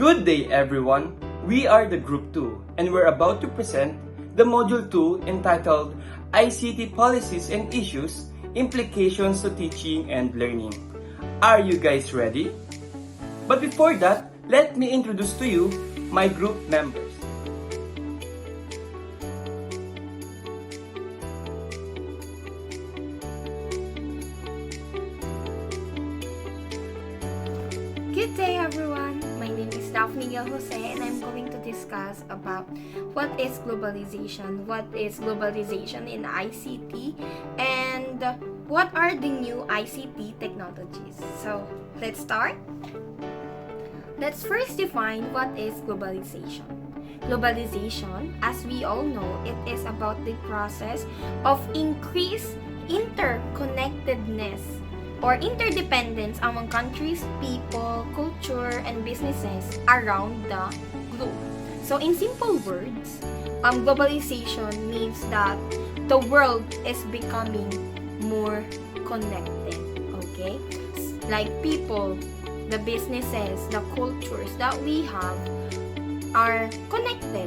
Good day everyone! We are the Group 2 and we're about to present the Module 2 entitled ICT Policies and Issues, Implications to Teaching and Learning. Are you guys ready? But before that, let me introduce to you my group members. Good day everyone! My name is Daphne Jose and I'm going to discuss about what is globalization in ICT, and what are the new ICT technologies. So, let's start. Let's first define what is globalization. Globalization, as we all know, it is about the process of increased interconnectedness or interdependence among countries, people, culture, and businesses around the globe. So in simple words, globalization means that the world is becoming more connected, okay? Like people, the businesses, the cultures that we have are connected.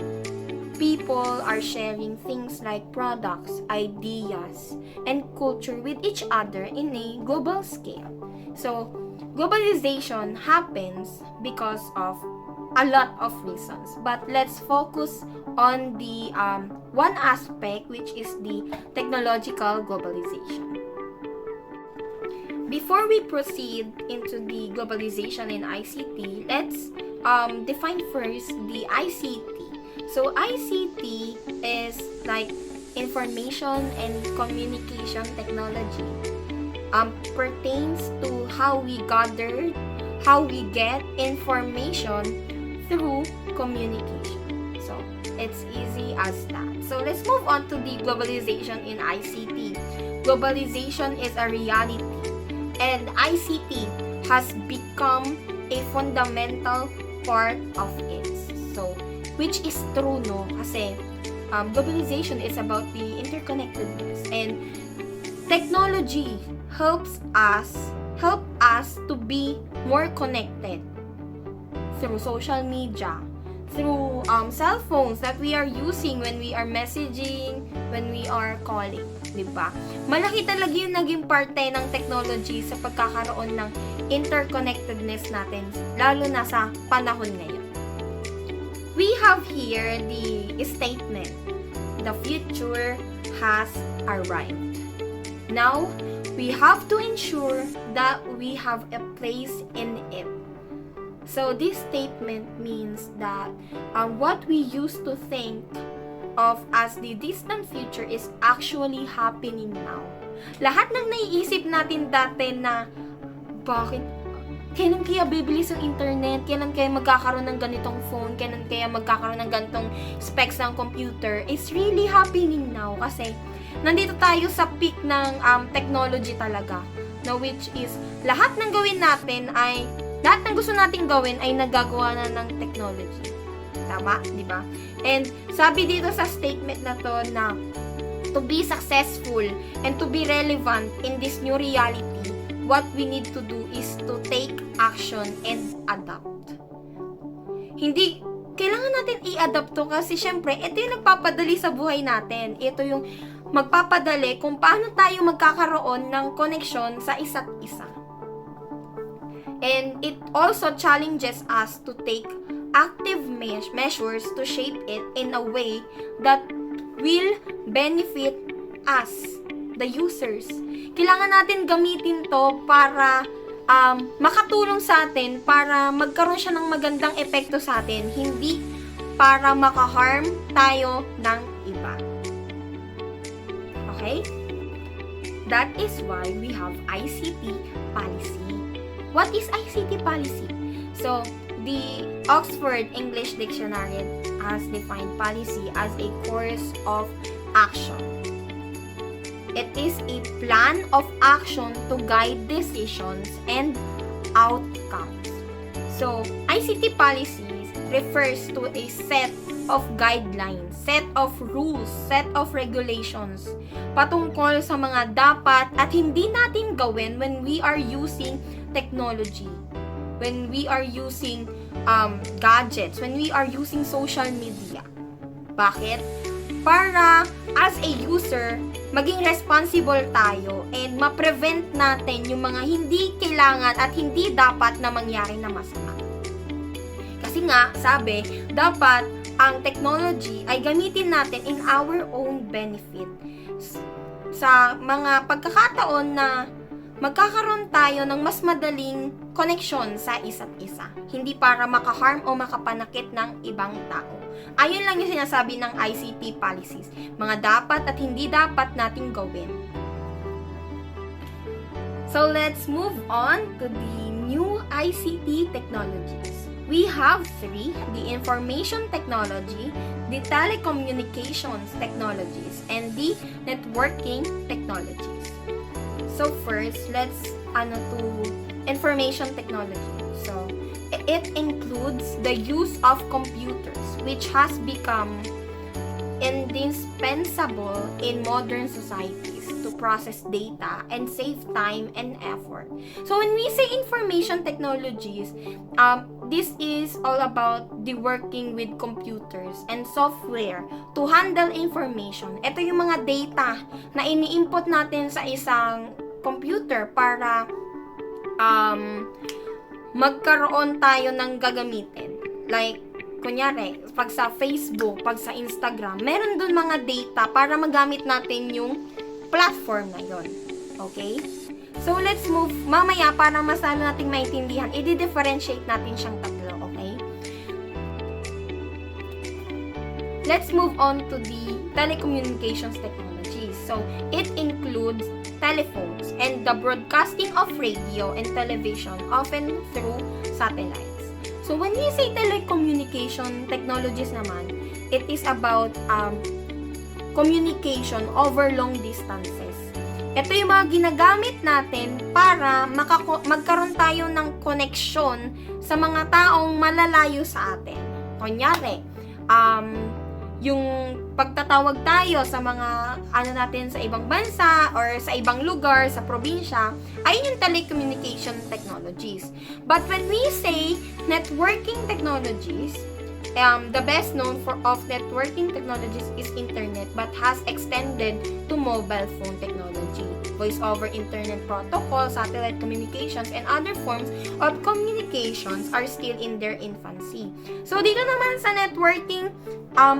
People are sharing things like products, ideas, and culture with each other in a global scale. So, globalization happens because of a lot of reasons. But let's focus on the one aspect, which is the technological globalization. Before we proceed into the globalization in ICT, let's define first the ICT. So ICT is like information and communication technology. Pertains to how we get information through communication. So it's easy as that. So let's move on to the globalization in ICT. Globalization is a reality, and ICT has become a fundamental part of it. So which is true, no? Kasi globalization is about the interconnectedness, and technology helps us to be more connected through social media, through cell phones that we are using when we are messaging, when we are calling, di ba? Malaki talaga yung naging parte ng technology sa pagkakaroon ng interconnectedness natin, lalo na sa panahon ngayon. We have here the statement, the future has arrived. Now, we have to ensure that we have a place in it. So, this statement means that what we used to think of as the distant future is actually happening now. Lahat ng naiisip natin dati na, bakit kailan kaya bibilis ang internet? Kailan kaya magkakaroon ng ganitong phone? Kailan kaya magkakaroon ng ganitong specs ng computer? It's really happening now kasi nandito tayo sa peak ng technology talaga. Na which is, lahat ng gusto nating gawin ay nagagawa na ng technology. Tama, di ba? And sabi dito sa statement na to na to be successful and to be relevant in this new reality, what we need to do is to take action and adapt. Hindi, kailangan natin i-adapt to kasi syempre, ito yung nagpapadali sa buhay natin. Ito yung magpapadali kung paano tayo magkakaroon ng connection sa isa't isa. And it also challenges us to take active measures to shape it in a way that will benefit us, the users. Kailangan natin gamitin to para makatulong sa atin, para magkaroon siya ng magandang epekto sa atin, hindi para makaharm tayo ng iba. Okay? That is why we have ICT policy. What is ICT policy? So, the Oxford English Dictionary has defined policy as a course of action. It is a plan of action to guide decisions and outcomes. So, ICT policies refers to a set of guidelines, set of rules, set of regulations patungkol sa mga dapat at hindi natin gawin when we are using technology. when we are using gadgets, when we are using social media. Bakit? Para as a user, maging responsible tayo and ma-prevent natin yung mga hindi kailangan at hindi dapat na mangyari na masama. Kasi nga, sabi, dapat ang technology ay gamitin natin in our own benefit. Sa mga pagkakataon na magkakaroon tayo ng mas madaling connection sa isa't isa. Hindi para makaharm o makapanakit ng ibang tao. Ayun lang yung sinasabi ng ICT policies. Mga dapat at hindi dapat nating gawin. So let's move on to the new ICT technologies. We have 3, the information technology, the telecommunications technologies, and the networking technologies. So first, let's to information technology. So it includes the use of computers, which has become indispensable in modern societies to process data and save time and effort. So when we say information technologies, this is all about the working with computers and software to handle information. Ito yung mga data na ini-input natin sa isang computer para magkaroon tayo ng gagamitin. Like, kunyari, pag sa Facebook, pag sa Instagram, meron dun mga data para magamit natin yung platform na yon. Okay? So, let's move. Mamaya, para mas lalo nating maintindihan, i-differentiate natin siyang tatlo. Okay? Let's move on to the telecommunications technologies. So, it includes telephones and the broadcasting of radio and television, often through satellites. So, when we say telecommunication technologies naman, it is about communication over long distances. Ito yung mga ginagamit natin para magkaroon tayo ng connection sa mga taong malalayo sa atin. Kunyari, yung pagtatawag tayo sa mga natin sa ibang bansa or sa ibang lugar, sa probinsya, ayun yung telecommunication technologies. But when we say networking technologies, the best known of networking technologies is internet but has extended to mobile phone technology, voice over internet protocol, satellite communications, and other forms of communications are still in their infancy. So dito naman sa networking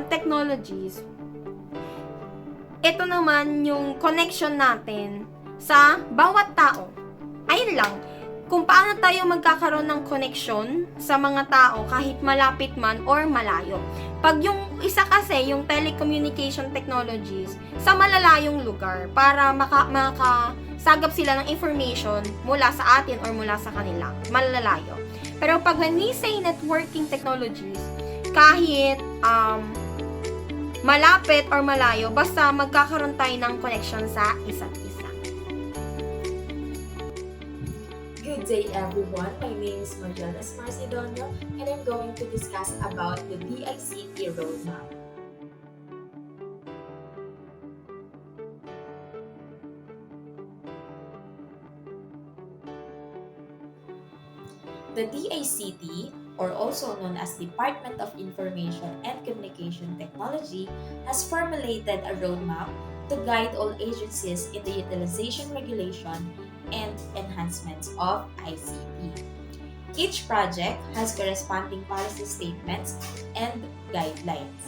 technologies, ito naman yung connection natin sa bawat tao. Ayun lang, kung paano tayo magkakaroon ng connection sa mga tao kahit malapit man or malayo. Pag yung isa kasi, yung telecommunication technologies, sa malalayong lugar para makasagap sila ng information mula sa atin or mula sa kanila, malalayo. Pero pag when we say networking technologies, kahit malapit or malayo, basta magkakaroon tayo ng connection sa isa't isa. Good day everyone, my name is Marjonas Marcidonio and I'm going to discuss about the DICT roadmap. The DICT, or also known as Department of Information and Communication Technology, has formulated a roadmap to guide all agencies in the utilization, regulation, and enhancements of ICT. Each project has corresponding policy statements and guidelines.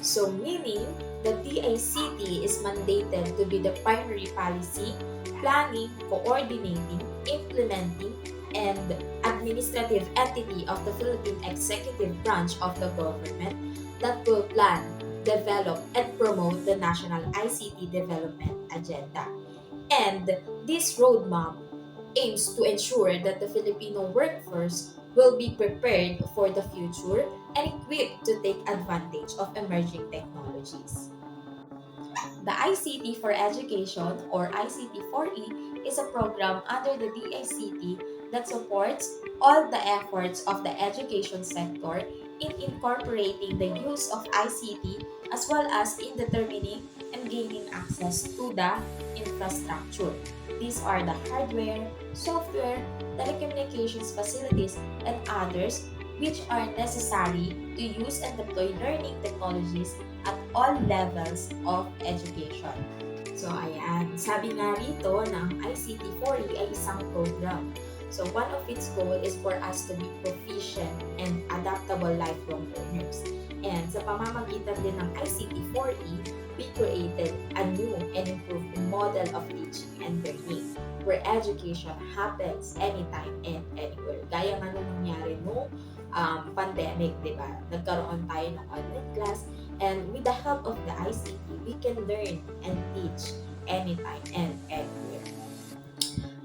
So meaning, the DICT is mandated to be the primary policy, planning, coordinating, implementing, and administrative entity of the Philippine executive branch of the government that will plan, develop, and promote the national ICT development agenda. And this roadmap aims to ensure that the Filipino workforce will be prepared for the future and equipped to take advantage of emerging technologies. The ICT for Education, or ICT4E, is a program under the DICT that supports all the efforts of the education sector in incorporating the use of ICT as well as in determining and gaining access to the infrastructure. These are the hardware, software, telecommunications facilities, and others which are necessary to use and deploy learning technologies at all levels of education. So ayan, sabi nga rito na ang ICT 4E ay isang program. So one of its goal is for us to be proficient and adaptable lifelong learners. And sa pamamagitan din ng ICT 4E, we created a new and improved model of teaching and learning where education happens anytime and anywhere. Gaya nga nung nangyari nung pandemic, di ba? Nagkaroon tayo ng online class and with the help of the ICT, we can learn and teach anytime and anywhere.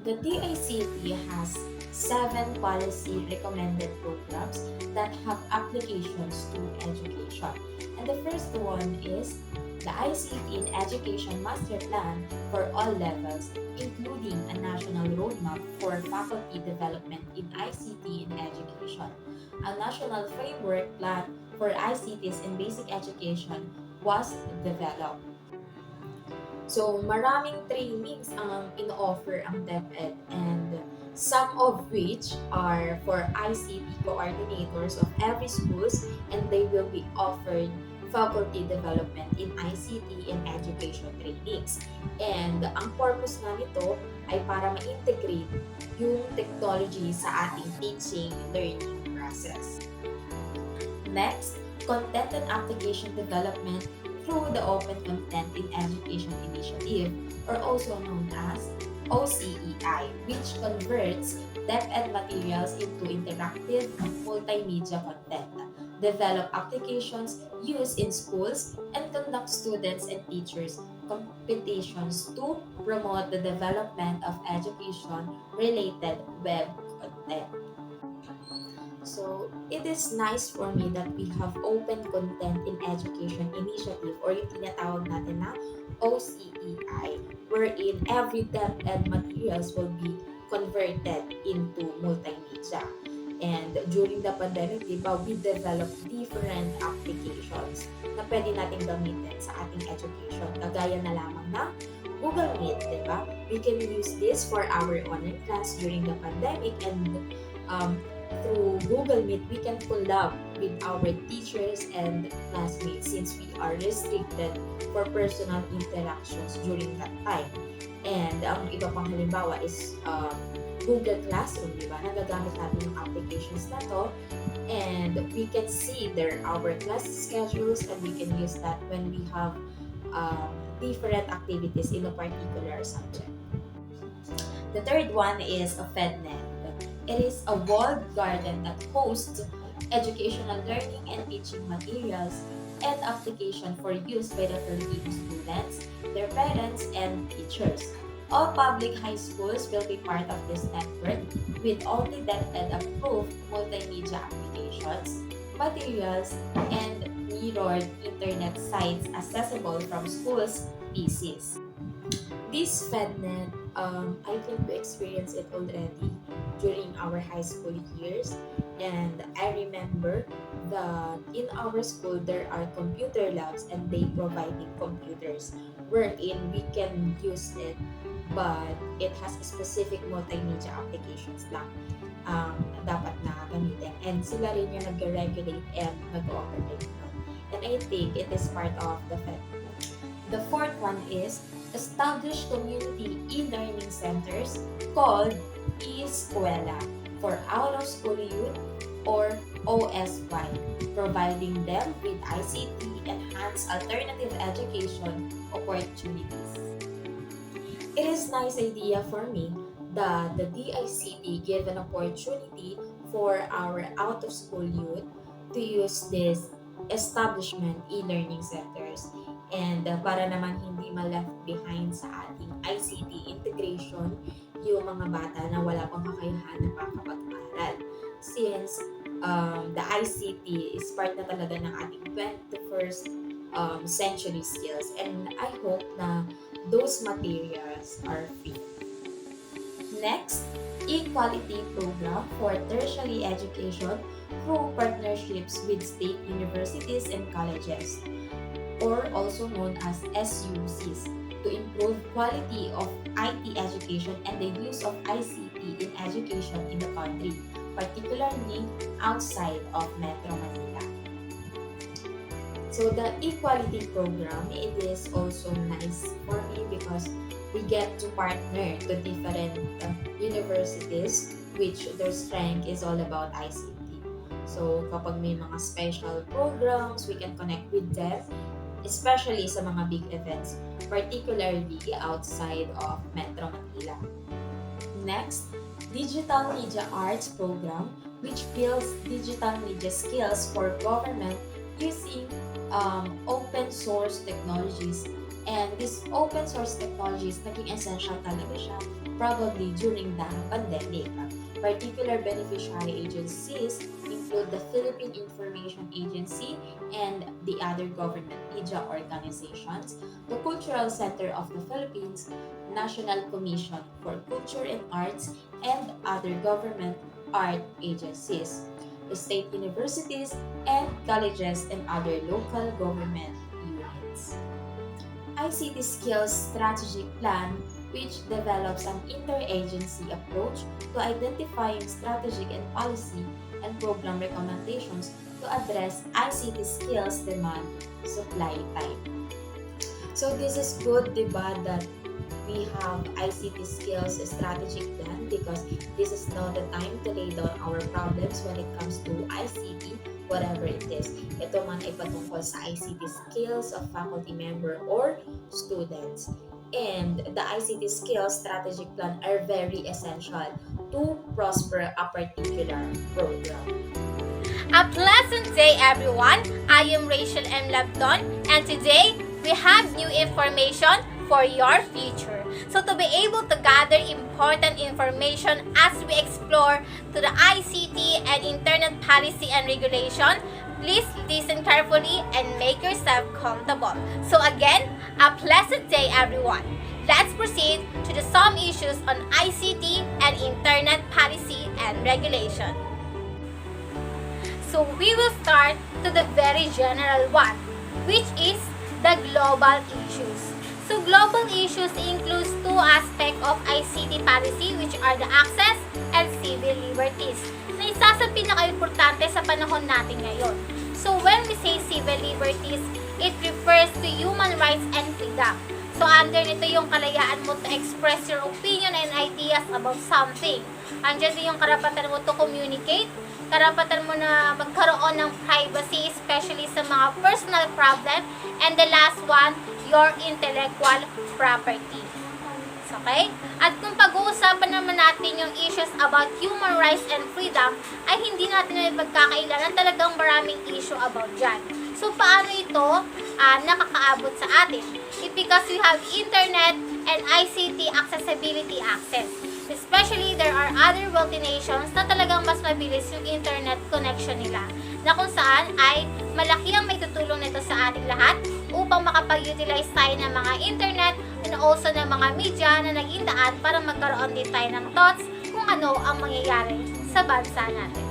The DICT has 7 policy recommended programs that have applications to education. And the first one is the ICT in Education Master Plan for all levels, including a national roadmap for faculty development in ICT in education. A national framework plan for ICTs in basic education was developed. So, maraming trainings ang ino-offer ang DepEd and some of which are for ICT coordinators of every schools and they will be offered faculty development in ICT in education trainings. And ang purpose nga nito ay para ma-integrate yung technology sa ating teaching learning process. Next, content and application development through the Open Content in Education Initiative, or also known as OCEI, which converts DepEd materials into interactive multimedia content, develop applications used in schools, and conduct students and teachers competitions to promote the development of education-related web content. So, it is nice for me that we have Open Content in Education Initiative or yung tinatawag natin na OCEI, wherein every DepEd materials will be converted into multimedia. And during the pandemic, diba, we developed different applications na pwede natin gamitin sa ating education. Kagaya na lamang na Google Meet, diba? We can use this for our online class during the pandemic and through Google Meet, we can collab with our teachers and classmates since we are restricted for personal interactions during that time. And ang iba pang halimbawa is Google Classroom, di ba? Nagagamit natin yung applications na to and we can see our class schedules and we can use that when we have different activities in a particular subject. The third one is a FedNet. It is a walled garden that hosts educational learning and teaching materials and application for use by the Filipino students, their parents, and teachers. All public high schools will be part of this network with only DepEd approved multimedia applications, materials, and mirrored internet sites accessible from schools' PCs. This FedNet, I think we experienced it already during our high school years. And I remember that in our school, there are computer labs and they providing computers wherein we can use it, but it has a specific multimedia applications lang dapat na gamitin. And sila rin yung nag-regulate and nag-operate. And I think it is part of the FedNet. The fourth one is establish community e-learning centers called e-Eskwela for out-of-school youth or OSY, providing them with ICT enhanced alternative education opportunities. It is nice idea for me that the DICT gave an opportunity for our out-of-school youth to use this establishment e-learning centers and para naman hindi ma-left behind sa ating ICT integration yung mga bata na wala pang kakayahan na makakapag-aral since the ICT is part na talaga ng ating 21st century skills and I hope na those materials are free. Next equality program for tertiary education through partnerships with state universities and colleges, or also known as SUCs, to improve quality of IT education and the use of ICT in education in the country, particularly outside of Metro Manila. So the equality program, it is also nice for me because we get to partner to different universities which their strength is all about ICT. So kapag may mga special programs, we can connect with them, especially sa mga big events, particularly outside of Metro Manila. Next, Digital Media Arts program, which builds digital media skills for government using open source technologies. And these open source technologies naging essential talaga siya probably during the pandemic. Particular beneficiary agencies include the Philippine Information Agency and the other government media organizations, the Cultural Center of the Philippines, National Commission for Culture and Arts, and other government art agencies, the state universities and colleges, and other local government units. ICT Skills Strategic Plan, which develops an interagency approach to identifying strategic and policy and program recommendations to address ICT skills demand supply type. So this is good, diba, that we have ICT skills strategic plan because this is not the time to lay down our problems when it comes to ICT, whatever it is. Ito man ay patungkol sa ICT skills of faculty member or students. And the ICT skills strategic plan are very essential to prosper a particular program. A pleasant day, everyone. I am Rachel M. Labdon, and today we have new information for your future. So to be able to gather important information as we explore to the ICT and Internet policy and regulation, please listen carefully and make yourself comfortable. So again, a pleasant day, everyone. Let's proceed to the some issues on ICT and Internet policy and regulation. So we will start to the very general one, which is the global issues. So global issues includes two aspects of ICT policy, which are the access and civil liberties, na isa sa pinaka-importante sa panahon natin ngayon. So when we say civil liberties, it refers to human rights and freedom. So under nito yung kalayaan mo to express your opinion and ideas about something. Andiyan din yung karapatan mo to communicate, karapatan mo na magkaroon ng privacy, especially sa mga personal problem, and the last one, your intellectual property. Okay? At kung pag-uusapan naman natin yung issues about human rights and freedom, ay hindi natin na ipagkakailanan, talagang maraming issue about dyan. So, paano ito nakakaabot sa atin? It's because we have internet and ICT accessibility access. Especially, there are other wealthy nations na talagang mas mabilis yung internet connection nila, na kung saan ay malaki ang may tutulong nito sa ating lahat upang makapag-utilize tayo ng mga internet and also ng mga media na naging daan para magkaroon din tayo ng thoughts kung ano ang mangyayari sa bansa natin.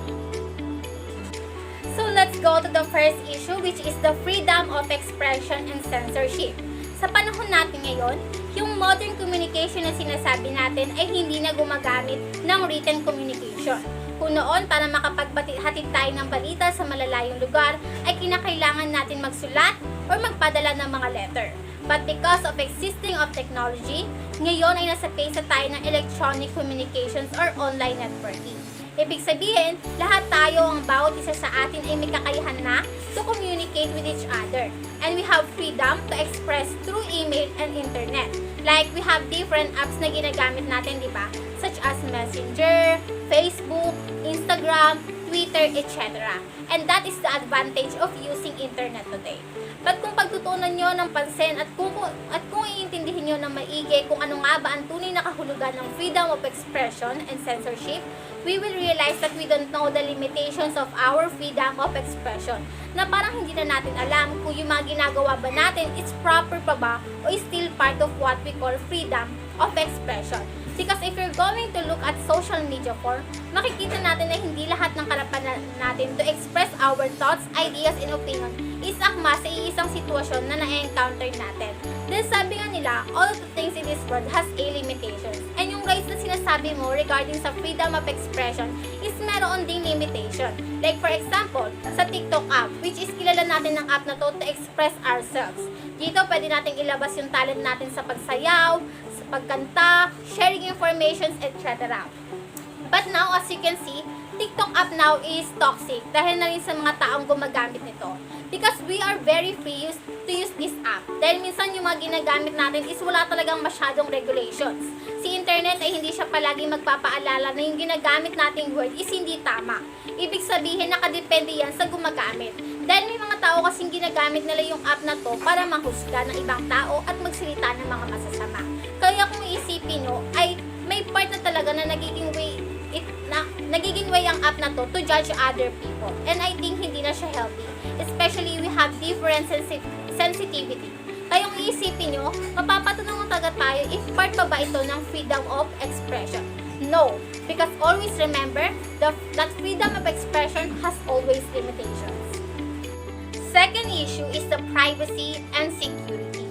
So let's go to the first issue, which is the freedom of expression and censorship. Sa panahon natin ngayon, yung modern communication na sinasabi natin ay hindi na gumagamit ng written communication. Kung noon, para makapaghatid tayo ng balita sa malalayong lugar, ay kinakailangan natin magsulat or magpadala ng mga letter. But because of existing of technology, ngayon ay nasa phase tayo ng electronic communications or online networking. Ibig sabihin, lahat tayo, ang bawat isa sa atin ay may kakayahan na to communicate with each other. And we have freedom to express through email and internet. Like, we have different apps na ginagamit natin, di ba? Such as Messenger, Facebook, Instagram, Twitter, etc. And that is the advantage of using internet today. But kung pagtutunan nyo ng pansin at kung iintindihin nyo ng maigi kung ano nga ba ang tunay na kahulugan ng freedom of expression and censorship, we will realize that we don't know the limitations of our freedom of expression. Na parang hindi na natin alam kung yung mga ginagawa ba natin is proper pa ba o is still part of what we call freedom of expression. Because if you're going to look at social media for, makikita natin na hindi lahat ng karapatan natin to express our thoughts, ideas, and opinion is akma sa iisang sitwasyon na na-encounter natin. Then sabi nga nila, all of the things in this world has a limitations. And yung guys na sinasabi mo regarding sa freedom of expression is meron ding limitation. Like for example, sa TikTok app, which is kilala natin ng app na to express ourselves. Dito pwede natin ilabas yung talent natin sa pagsayaw, sa pagkanta, sharing information, etc. But now, as you can see, TikTok app now is toxic dahil na rin sa mga taong gumagamit nito. Because we are very free to use this app. Dahil minsan yung mga ginagamit natin is wala talagang masyadong regulations. Si internet ay hindi siya palagi magpapaalala na yung ginagamit nating word is hindi tama. Ibig sabihin, nakadepende yan sa gumagamit. Dahil may mga tao kasing ginagamit nila yung app na to para mahusga ng ibang tao at magsalita ng mga masasama. Kaya kung isipin nyo, ay may part na talaga na nagiging way ang app na to judge other people. And I think hindi na siya healthy. Especially we have different sensitivity. Kaya kung iisipin nyo, mapapatunong taga tayo if part pa ba ito ng freedom of expression? No. Because always remember that freedom of expression has always limitations. Second issue is the privacy and security.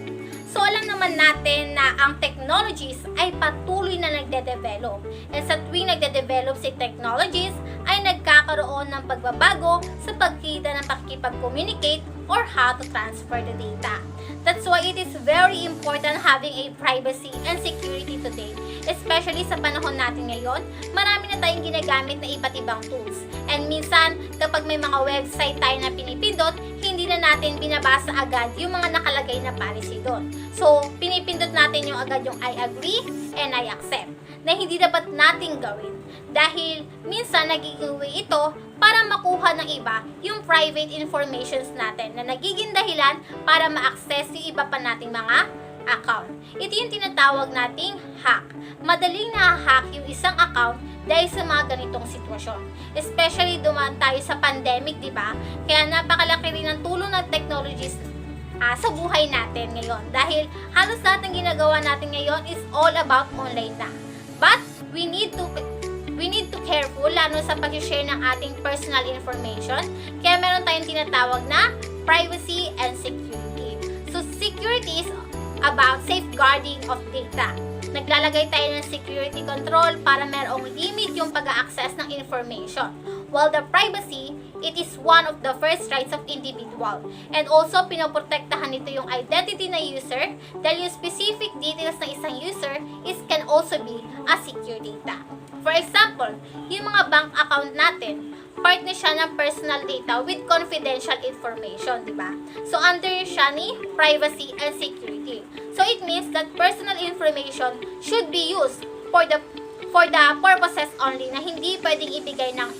So alam naman natin na ang technologies ay patuloy na nagde-develop. And sa tuwing nagde-develop si technologies, ay nagkakaroon ng pagbabago sa pagkita ng pakikipag-communicate or how to transfer the data. That's why it is very important having a privacy and security today. Especially sa panahon natin ngayon, marami na tayong ginagamit na iba't ibang tools. And minsan, kapag may mga website tayo na pinipindot, hindi na natin binabasa agad yung mga nakalagay na policy doon. So, pinipindot natin yung agad yung I agree and I accept na hindi dapat nating gawin. Dahil minsan nagiging way ito para makuha ng iba yung private informations natin na nagiging dahilan para ma-access yung iba pa nating mga account. Ito yung tinatawag nating hack. Madaling na-hack yung isang account dahil sa mga ganitong sitwasyon. Especially dumaan tayo sa pandemic, di ba? Kaya napakalaki rin ang tulong ng technologies sa buhay natin ngayon. Dahil halos lahat ng ginagawa natin ngayon is all about online na. But we need to careful lalo sa pag-share ng ating personal information. Kaya meron tayong tinatawag na privacy and security. So security is about safeguarding of data. Naglalagay tayo ng security control para merong limit yung pag-access ng information. While the privacy, it is one of the first rights of individual. And also, pinoprotektahan nito yung identity ng user dahil yung specific details ng isang user can also be a secure data. For example, yung mga bank account natin, part na siya ng personal data with confidential information, di ba? So, under siya ni privacy and security. So, it means that personal information should be used for the purposes only na hindi pwedeng ibigay ng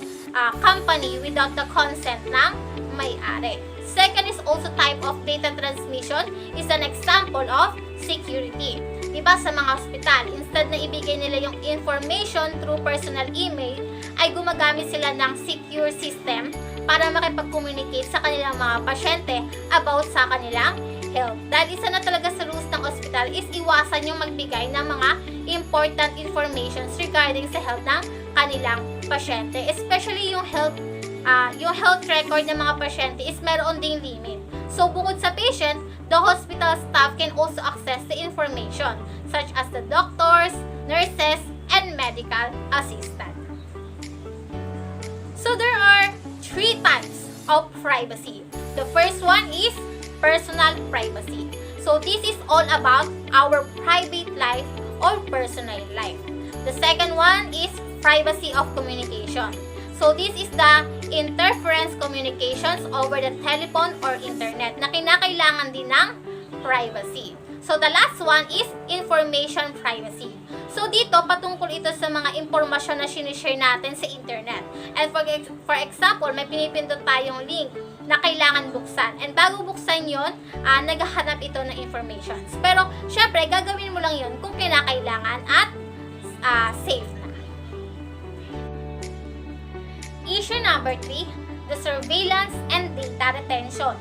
company without the consent ng may-ari. Second is also type of data transmission is an example of security. Diba sa mga hospital, instead na ibigay nila yung information through personal email, ay gumagamit sila ng secure system para makipag-communicate sa kanilang mga pasyente about sa kanilang health. Dahil isa na talaga sa rules ng hospital is iwasan yung magbigay ng mga important informations regarding sa health ng kanilang pasyente. Especially yung health record ng mga pasyente is meron ding limit. So, bukod sa patient, the hospital staff can also access the information, such as the doctors, nurses, and medical assistant. So, there are 3 types of privacy. The first one is personal privacy. So, this is all about our private life or personal life. The second one is privacy of communication. So, this is the interference communications over the telephone or internet na kinakailangan din ng privacy. So, the last one is information privacy. So, dito, patungkol ito sa mga impormasyon na sinishare natin sa internet. And for example, may pinipindot tayong link na kailangan buksan. And bago buksan yun, naghahanap ito ng informations. Pero, syempre, gagawin mo lang yun kung kinakailangan at safe na. Issue number 3, the surveillance and data retention.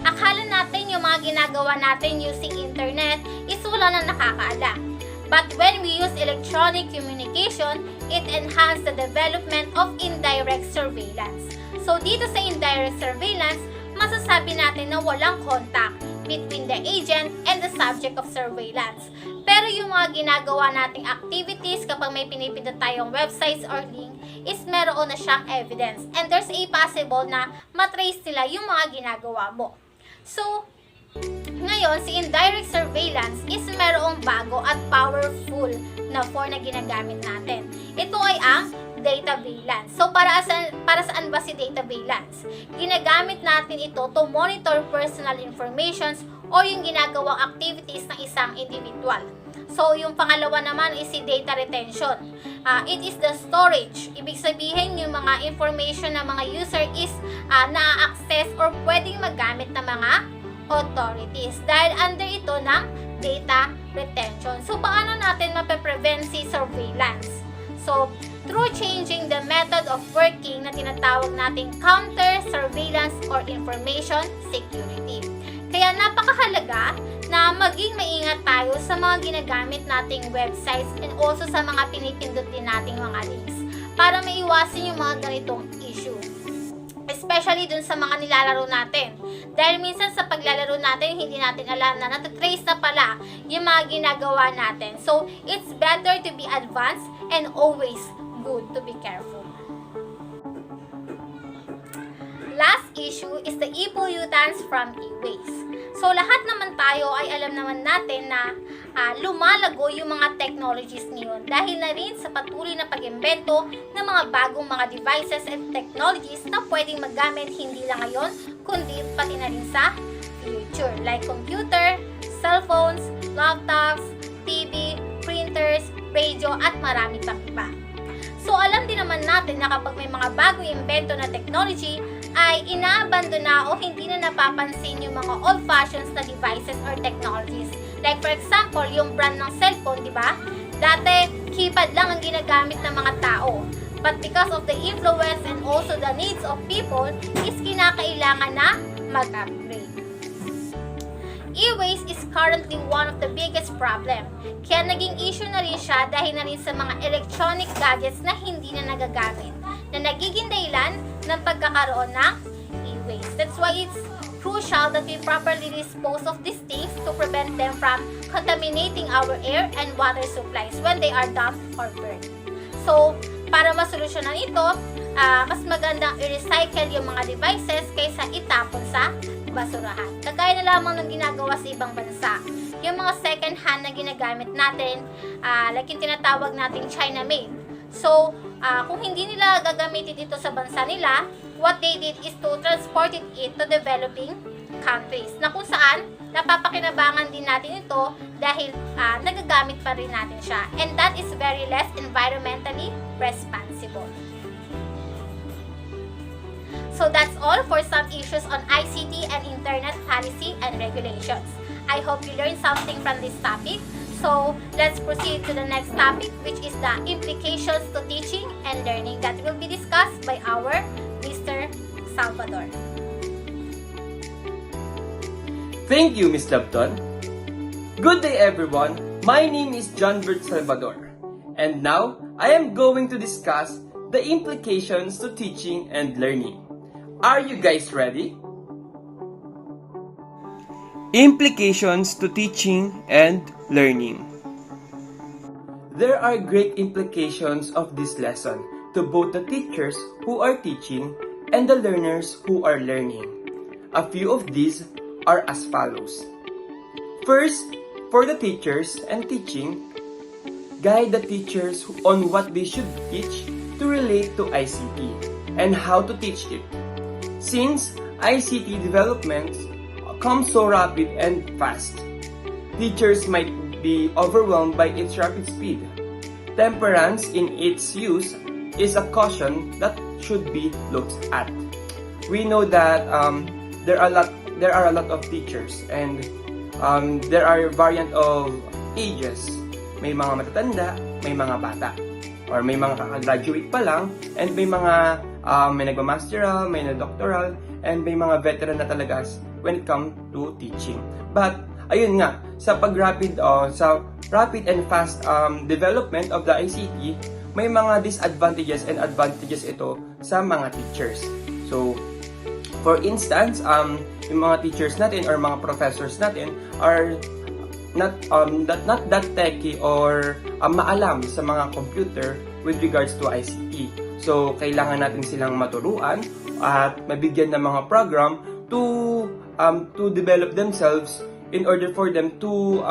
Akala natin yung mga ginagawa natin using internet is wala nang nakakaalam. But when we use electronic communication, it enhances the development of indirect surveillance. So dito sa indirect surveillance, masasabi natin na walang contact between the agent and the subject of surveillance. Pero yung mga ginagawa nating activities kapag may pinipindot tayong websites or link is meron na siyang evidence. And there's a possible na matrace nila yung mga ginagawa mo. So, ngayon, si indirect surveillance is merong bago at powerful na form na ginagamit natin. Ito ay ang data surveillance. So, para saan ba si data surveillance? Ginagamit natin ito to monitor personal informations o yung ginagawang activities ng isang individual. So, yung pangalawa naman is si data retention. It is the storage. Ibig sabihin, yung mga information ng mga user is na-access or pwedeng magamit ng mga authorities dahil under ito ng data retention. So, paano natin mape-prevent si surveillance? So, through changing the method of working na tinatawag nating counter-surveillance or information security. Kaya napakahalaga na maging maingat tayo sa mga ginagamit nating websites and also sa mga pinipindot din nating mga links para maiwasan yung mga ganitong issue. Especially dun sa mga nilalaro natin. Dahil minsan sa paglalaro natin, hindi natin alam na natatrace na pala yung mga ginagawa natin. So, it's better to be advanced and always good to be careful. Last issue is the e-pollutants from e-waste. So, lahat naman tayo ay alam naman natin na lumalago yung mga technologies ngayon dahil na rin sa patuloy na pag-imbento ng mga bagong mga devices and technologies na pwedeng magamit hindi lang ngayon, kundi pati na rin sa future. Like computer, cellphones, laptops, TV, printers, radio, at marami pang iba. So, alam din naman natin na kapag may mga bagong imbento na technology, ay inaabandona o hindi na napapansin yung mga old-fashioned na devices or technologies. Like for example, yung brand ng cellphone, di ba? Dati, keypad lang ang ginagamit ng mga tao. But because of the influence and also the needs of people, is kinakailangan na mag-upgrade. E-waste is currently one of the biggest problem. Kaya naging issue na rin siya dahil na rin sa mga electronic gadgets na hindi na nagagamit, na nagiging dahilan ng pagkakaroon ng e-waste. That's why it's crucial that we properly dispose of these things to prevent them from contaminating our air and water supplies when they are dumped or burned. So, para masolusyonan ito, mas magandang i-recycle yung mga devices kaysa itapon sa basurahan. Kagaya na lamang ng ginagawa sa ibang bansa. Yung mga second hand na ginagamit natin, like yung tinatawag nating China-made. So, kung hindi nila gagamitin ito sa bansa nila, what they did is to transport it to developing countries, na kung saan napapakinabangan din natin ito dahil nagagamit pa rin natin siya. And that is very less environmentally responsible. So that's all for some issues on ICT and Internet policy and regulations. I hope you learned something from this topic. So let's proceed to the next topic, which is the implications to teaching and learning that will be discussed by our Mr. Salvador. Thank you, Ms. Lapton. Good day, everyone. My name is John Bert Salvador. And now, I am going to discuss the implications to teaching and learning. Are you guys ready? Implications to teaching and learning. There are great implications of this lesson to both the teachers who are teaching and the learners who are learning. A few of these are as follows. First, for the teachers and teaching, guide the teachers on what they should teach to relate to ICT and how to teach it. Since ICT developments come so rapid and fast, teachers might be overwhelmed by its rapid speed. Temperance in its use is a caution that should be looked at. We know that there are a lot of teachers and there are variant of ages. May mga matatanda, may mga bata, or may mga kakagraduate pa lang, and may mga may nagmamasteral, may nagdoctoral, and may mga veteran na talaga when it comes to teaching. But ayun nga, sa pagrapid sa rapid and fast development of the ICT, may mga disadvantages and advantages ito sa mga teachers. So, for instance, yung mga teachers natin or mga professors natin are not that techy or maalam sa mga computer with regards to ICT. So, kailangan natin silang maturuan at mabigyan ng mga program to develop themselves in order for them to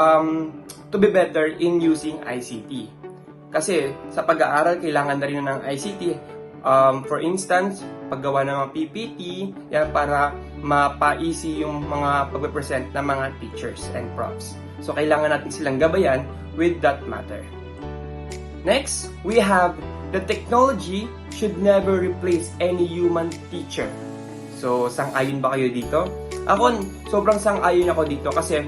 be better in using ICT. Kasi sa pag-aaral, kailangan na rin ng ICT. For instance, paggawa ng mga PPT, yan para mapa-easy yung mga pag-present ng mga teachers and profs. So, kailangan natin silang gabayan with that matter. Next, we have the technology should never replace any human teacher. So, sang-ayon ba kayo dito? Ako, sobrang sang-ayon ako dito kasi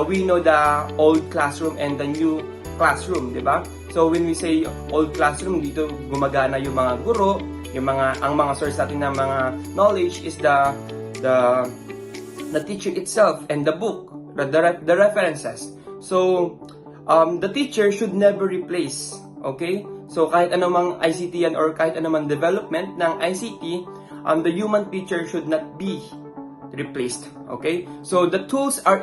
we know the old classroom and the new classroom, di ba? So when we say old classroom, dito gumagana yung mga guro, ang mga source natin ng mga knowledge is the teacher itself and the book, the references. So the teacher should never replace, okay? So kahit anumang ICT yan or kahit anumang development ng ICT, the human teacher should not be replaced, okay? So the tools are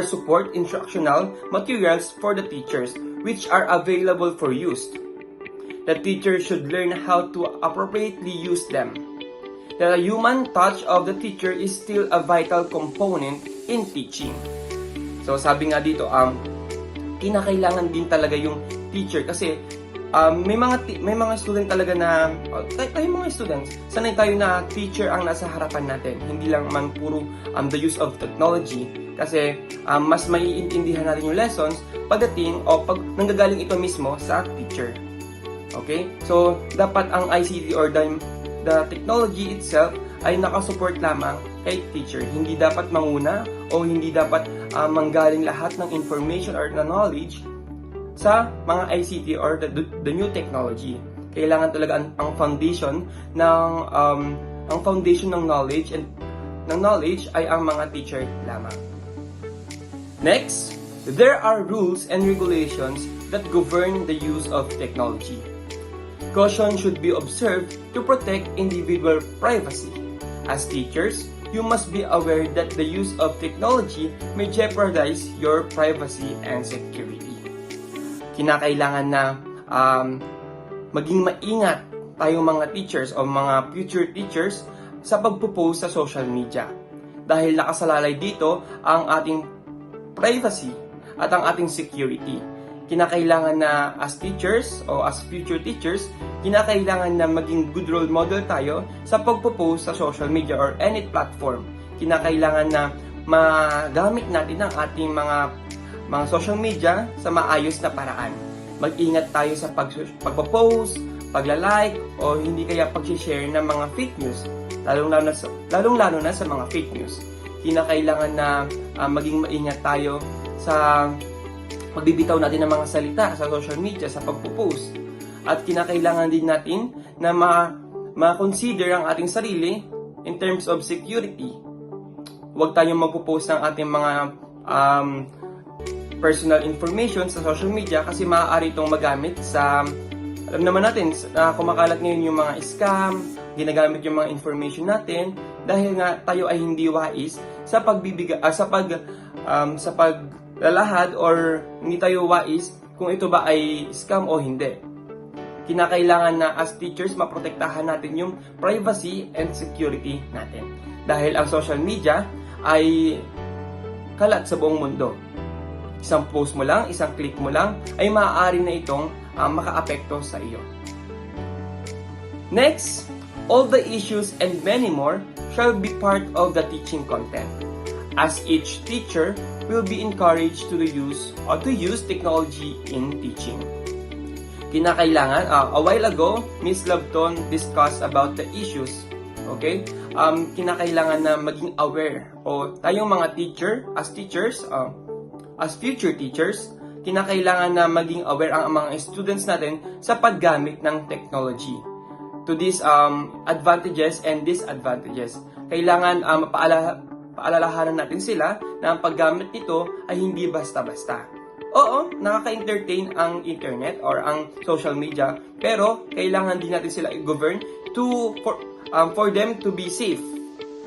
support instructional materials for the teachers which are available for use. The teacher should learn how to appropriately use them. The human touch of the teacher is still a vital component in teaching. So sabi nga dito, kinakailangan din talaga yung teacher kasi may mga student talaga na tayo mga students, sanay tayo na teacher ang nasa harapan natin. Hindi lang man puro the use of technology kasi mas maiintindihan natin yung lessons pagdating o pag nanggagaling ito mismo sa teacher. Okay? So, dapat ang ICT or the technology itself ay nakasupport lamang kay teacher. Hindi dapat manguna o hindi dapat manggaling lahat ng information or the knowledge sa mga ICT or the new technology. Kailangan talaga ang foundation ng knowledge ay ang mga teacher lamang. Next, there are rules and regulations that govern the use of technology. Caution should be observed to protect individual privacy. As teachers, you must be aware that the use of technology may jeopardize your privacy and security. Kinakailangan na maging maingat tayong mga teachers o mga future teachers sa pagpo-post sa social media. Dahil nakasalalay dito ang ating privacy at ang ating security. Kinakailangan na as teachers o as future teachers, kinakailangan na maging good role model tayo sa pagpo-post sa social media or any platform. Kinakailangan na magamit natin ang ating mga social media sa maayos na paraan. Mag-ingat tayo sa pagpo-post, pagla-like, o hindi kaya pag-share ng mga fake news, lalong-lalo na sa mga fake news. Kinakailangan na maging maingat tayo sa pagbibitaw natin ng mga salita sa social media, sa pagpo-post. At kinakailangan din natin na ma-consider ang ating sarili in terms of security. Huwag tayong magpo-post ng ating mga personal information sa social media kasi maaari itong magamit sa, alam naman natin, kumakalat ngayon yung mga scam, ginagamit yung mga information natin dahil nga tayo ay hindi wais sa paglalahad or hindi tayo wais kung ito ba ay scam o hindi. Kinakailangan na as teachers maprotektahan natin yung privacy and security natin dahil ang social media ay kalat sa buong mundo. Isang post mo lang, isang click mo lang ay maaari na itong makaapekto sa iyo. Next, all the issues and many more shall be part of the teaching content, as each teacher will be encouraged to use technology in teaching. Kinakailangan, a while ago, Ms. Labton discussed about the issues. Okay? Kinakailangan na maging aware o tayong mga teacher, as teachers, as future teachers, kinakailangan na maging aware ang mga students natin sa paggamit ng technology. To these advantages and disadvantages. Kailangan paalalahanan natin sila na ang paggamit nito ay hindi basta-basta. Oo, nakaka-entertain ang internet or ang social media, pero kailangan din natin sila i-govern for them to be safe.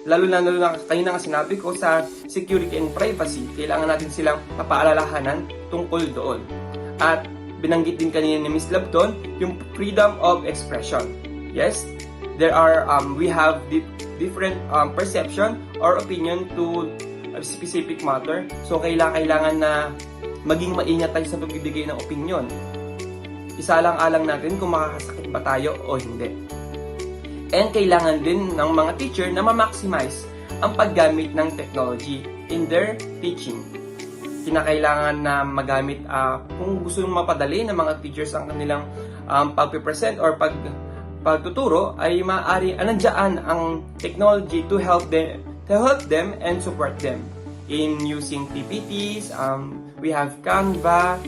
Lalo na kanina nga sinabi ko sa security and privacy, kailangan natin silang mapaalalahanan tungkol doon. At binanggit din kanina ni Ms. Labton yung freedom of expression. Yes, we have different perception or opinion to a specific matter. So kailangan na maging maingat tayo sa pagbibigay ng opinion. Isalang-alang natin kung makakasakit ba tayo o hindi. And kailangan din ng mga teacher na ma-maximize ang paggamit ng technology in their teaching. Kinakailangan na magamit, kung gusto nung mapadali ng mga teachers ang kanilang pag-present or pagtuturo, ay maaari nandiyan ang technology to help them and support them in using PPTs. We have Canva,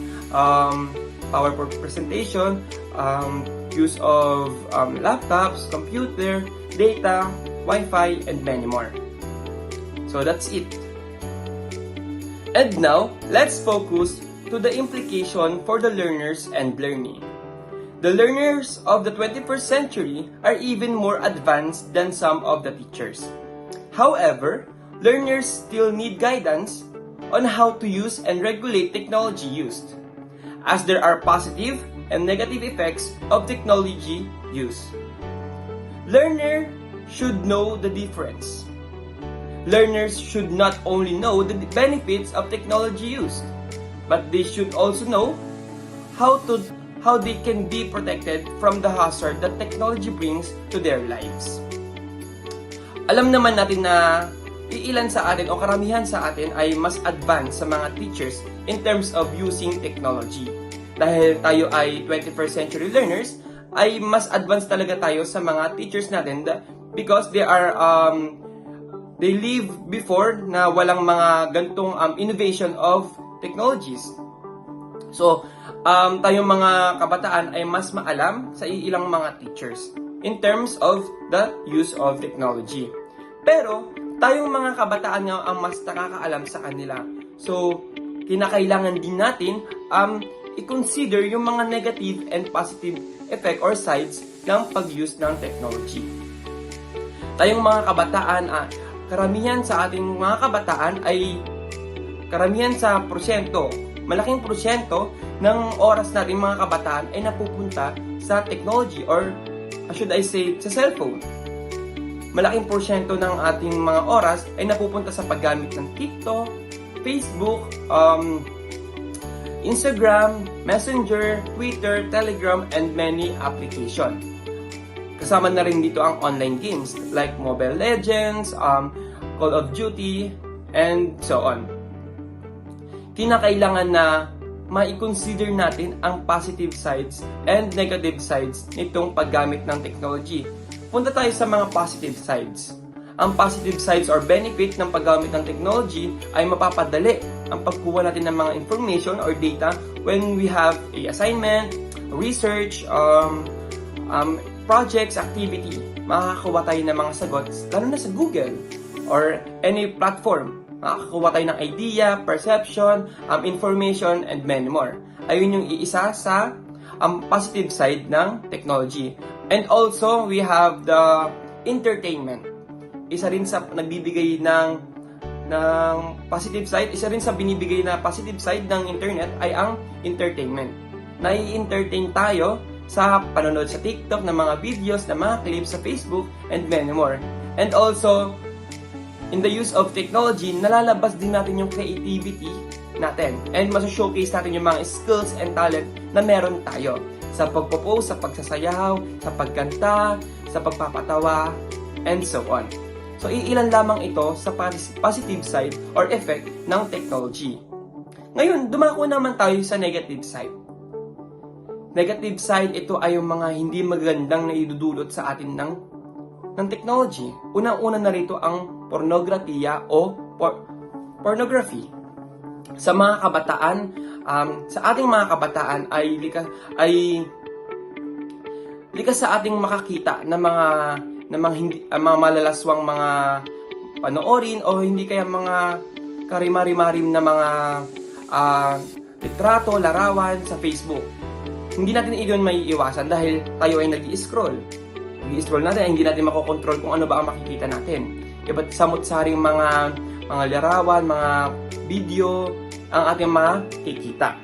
PowerPoint presentation, use of laptops, computer, data, Wi-Fi, and many more. So that's it. And now, let's focus to the implication for the learners and learning. The learners of the 21st century are even more advanced than some of the teachers. However, learners still need guidance on how to use and regulate technology used, as there are positive and negative effects of technology use. Learner should know the difference. Learners should not only know the benefits of technology use, but they should also know how they can be protected from the hazard that technology brings to their lives. Alam naman natin na iilan sa atin o karamihan sa atin ay mas advanced sa mga teachers in terms of using technology. Dahil tayo ay 21st century learners, ay mas advanced talaga tayo sa mga teachers natin because they live before na walang mga gantong innovation of technologies. So, tayong mga kabataan ay mas maalam sa ilang mga teachers in terms of the use of technology. Pero, tayong mga kabataan nga ang mas nakakaalam sa kanila. So, kinakailangan din natin i-consider yung mga negative and positive effect or sides ng pag-use ng technology. Tayong mga kabataan, karamihan sa ating mga kabataan ay karamihan sa porsyento, malaking porsyento ng oras nating mga kabataan ay napupunta sa technology or should I say sa cellphone. Malaking porsyento ng ating mga oras ay napupunta sa paggamit ng TikTok, Facebook, Instagram, Messenger, Twitter, Telegram, and many applications. Kasama na rin dito ang online games like Mobile Legends, Call of Duty, and so on. Kinakailangan na mai-consider natin ang positive sides and negative sides nitong paggamit ng technology. Punta tayo sa mga positive sides. Ang positive sides or benefit ng paggamit ng technology ay mapapadali ang pagkuha natin ng mga information or data when we have a assignment, research, projects, activity. Makakakuha tayo ng mga sagot, lalo na sa Google or any platform. Makakakuha tayo ng idea, perception, information, and many more. Ayun yung iisa sa positive side ng technology. And also, we have the entertainment. Isa rin sa nagbibigay ng positive side, isa rin sa binibigay na positive side ng internet ay ang entertainment. Nai-entertain tayo sa panonood sa TikTok ng mga videos, ng mga clips sa Facebook, and many more. And also, in the use of technology, nalalabas din natin yung creativity natin. And maso-showcase natin yung mga skills and talent na meron tayo sa pagpo-post, sa pagsasayaw, sa pagkanta, sa pagpapatawa, and so on. So, iilan lamang ito sa positive side or effect ng technology. Ngayon, dumako naman tayo sa negative side. Negative side, ito ay yung mga hindi magandang naidudulot sa atin ng technology. Unang-una na rito ang pornografiya o pornography. Sa mga kabataan, sa ating mga kabataan ay likas sa ating makakita ng mga malalaswang mga panoorin o hindi kaya mga karimari-marim na mga litrato, larawan sa Facebook. Hindi natin iyon may iwasan dahil tayo ay nag-i-scroll. Nag-i-scroll natin, hindi natin makokontrol kung ano ba ang makikita natin. Iba't samot-saring mga larawan, mga video ang ating makikita.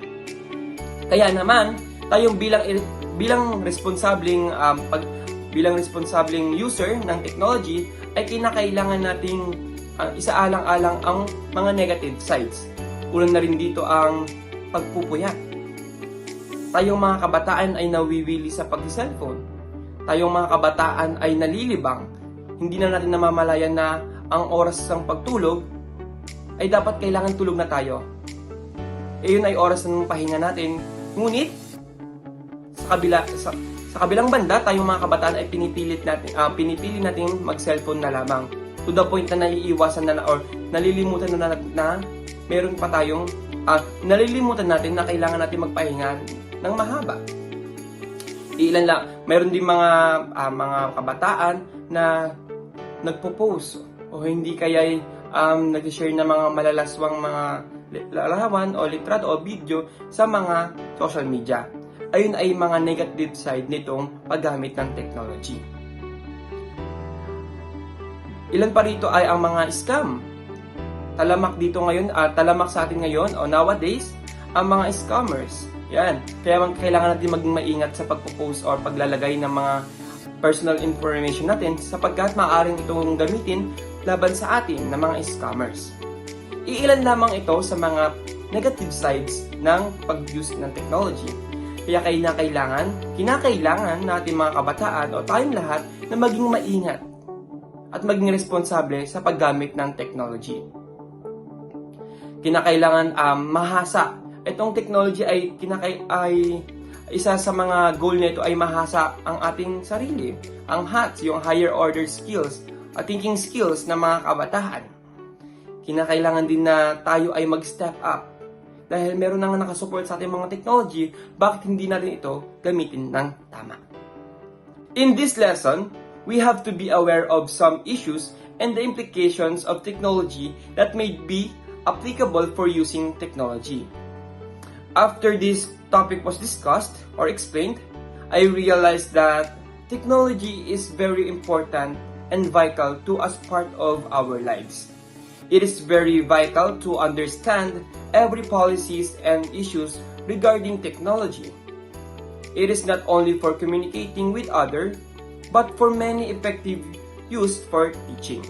Kaya naman, tayong bilang responsableng user ng technology ay kinakailangan nating isaalang-alang ang mga negative sides. Una na rin dito ang pagpupuyat. Tayong mga kabataan ay nawiwili sa pag-cellphone. Tayong mga kabataan ay nalilibang. Hindi na natin namamalayan na ang oras ng pagtulog ay dapat kailangan tulog na tayo. Yun ay oras ng pahinga natin. Ngunit, sa kabilang banda, tayong mga kabataan ay pinipili natin mag-cellphone na lamang. To the point na naiiwasan na or nalilimutan na meron pa tayong nalilimutan natin na kailangan natin magpahinga ng mahaba. Ilan lang, meron din mga kabataan na nagpo-post o hindi kaya nag-share ng mga malalaswang mga larawan o litrato o video sa mga social media. Ayun ay mga negative side nitong paggamit ng technology. Ilan pa rito ay ang mga scam. Talamak sa atin ngayon o nowadays ang mga scammers. Yan. Kaya kailangan natin maging maingat sa pagpo-post or paglalagay ng mga personal information natin sapagkat maaaring itong gamitin laban sa atin ng mga scammers. Iilan lamang ito sa mga negative sides ng pag-use ng technology. Kaya kinakailangan natin mga kabataan o tayong lahat na maging maingat at maging responsable sa paggamit ng technology. Kinakailangan mahasa. Itong technology ay isa sa mga goal nito ay mahasa ang ating sarili. Ang HATS, yung higher order skills at thinking skills ng mga kabataan. Kinakailangan din na tayo ay mag-step up. Dahil meron nang nakasupport sa ating mga technology, bakit hindi natin ito gamitin ng tama? In this lesson, we have to be aware of some issues and the implications of technology that may be applicable for using technology. After this topic was discussed or explained, I realized that technology is very important and vital to as part of our lives. It is very vital to understand every policies and issues regarding technology. It is not only for communicating with others, but for many effective use for teaching.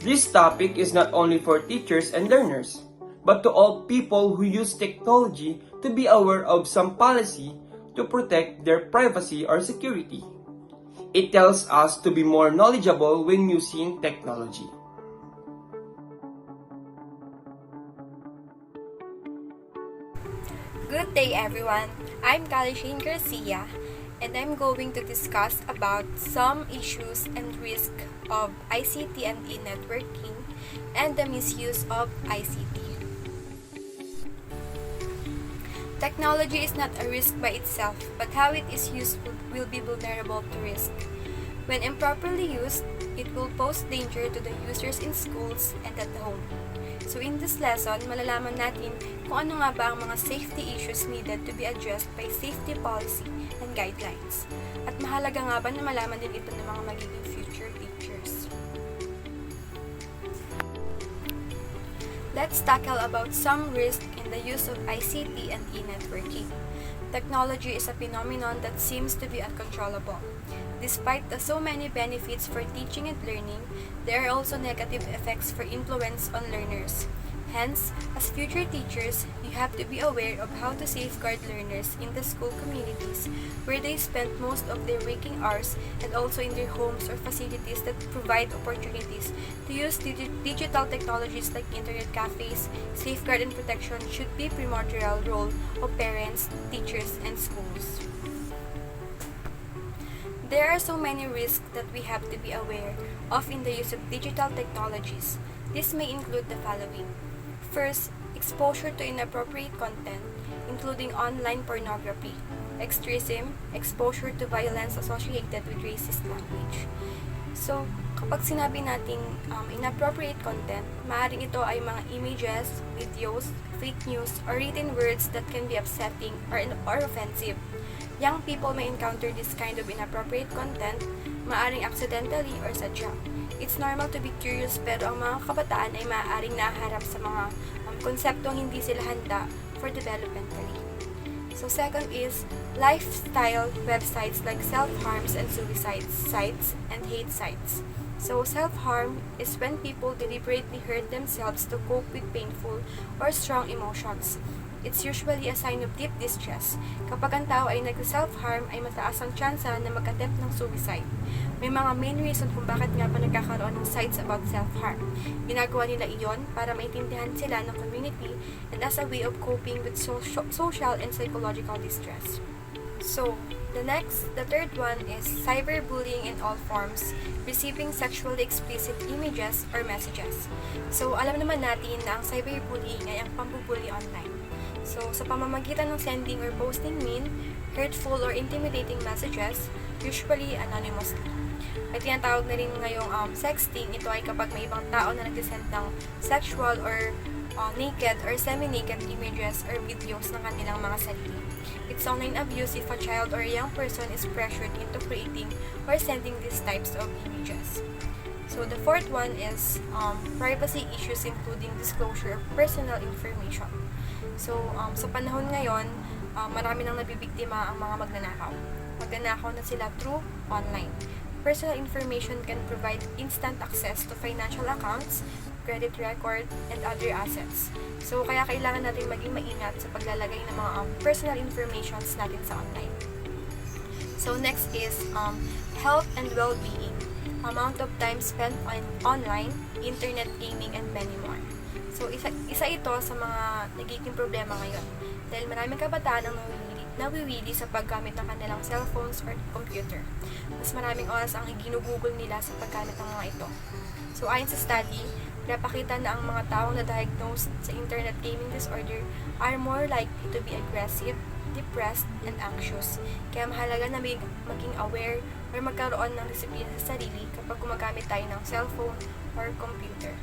This topic is not only for teachers and learners, but to all people who use technology to be aware of some policy to protect their privacy or security. It tells us to be more knowledgeable when using technology. Good day everyone, I'm Kalishine Garcia and I'm going to discuss about some issues and risk of ICT and e-networking and the misuse of ICT. Technology is not a risk by itself, but how it is used will be vulnerable to risk. When improperly used, it will pose danger to the users in schools and at home. So in this lesson, malalaman natin kung ano nga ba ang mga safety issues needed to be addressed by safety policy and guidelines. At mahalaga nga ba na malaman din ito ng mga magiging future teachers. Let's tackle about some risk in the use of ICT and e-networking. Technology is a phenomenon that seems to be uncontrollable. Despite the so many benefits for teaching and learning, there are also negative effects for influence on learners. Hence, as future teachers, you have to be aware of how to safeguard learners in the school communities where they spend most of their waking hours and also in their homes or facilities that provide opportunities to use digital technologies like internet cafes. Safeguard and protection should be primordial role of parents, teachers, and schools. There are so many risks that we have to be aware of in the use of digital technologies. This may include the following. First, exposure to inappropriate content, including online pornography, extremism, exposure to violence associated with racist language. So, kapag sinabi nating inappropriate content, maaaring ito ay mga images, videos, fake news, or written words that can be upsetting or offensive. Young people may encounter this kind of inappropriate content, maaaring accidentally or sadya. It's normal to be curious, pero ang mga kabataan ay maaaring naharap sa mga konseptong hindi sila handa for developmentally. So second is lifestyle websites like self-harms and suicide sites and hate sites. So self-harm is when people deliberately hurt themselves to cope with painful or strong emotions. It's usually a sign of deep distress. Kapag ang tao ay nag-self-harm, ay mataas ang tsansa na mag-attempt ng suicide. May mga main reason kung bakit nga pa nagkakaroon ng sites about self-harm. Ginagawa nila iyon para maintindihan sila ng community and as a way of coping with social and psychological distress. So, the third one is cyberbullying in all forms, receiving sexually explicit images or messages. So, alam naman natin na ang cyberbullying ay ang pambubully online. So, sa pamamagitan ng sending or posting mean, hurtful or intimidating messages, usually anonymously. At tinatawag na rin ngayong sexting, ito ay kapag may ibang tao na nagsisend ng sexual or naked or semi-naked images or videos ng kanilang mga sarili. It's online abuse if a child or a young person is pressured into creating or sending these types of images. So the fourth one is privacy issues including disclosure of personal information. So sa panahon ngayon, marami nang nabibiktima ang mga magnanakaw. Magnanakaw na sila through online. Personal information can provide instant access to financial accounts, credit record, and other assets. So, kaya kailangan natin maging maingat sa paglalagay ng mga personal informations natin sa online. So, next is health and well-being. Amount of time spent online, internet gaming, and many more. So, isa ito sa mga nagiging problema ngayon. Dahil maraming kabataan ang nawiwili sa paggamit ng kanilang cellphones or computer. Mas maraming oras ang ginugugol nila sa paggamit ng mga ito. So, ayon sa study, napakita na ang mga taong na-diagnosed sa internet gaming disorder are more likely to be aggressive, depressed, and anxious. Kaya mahalaga na maging aware or magkaroon ng disiplina sa sarili kapag gumagamit tayo ng cellphone or computer.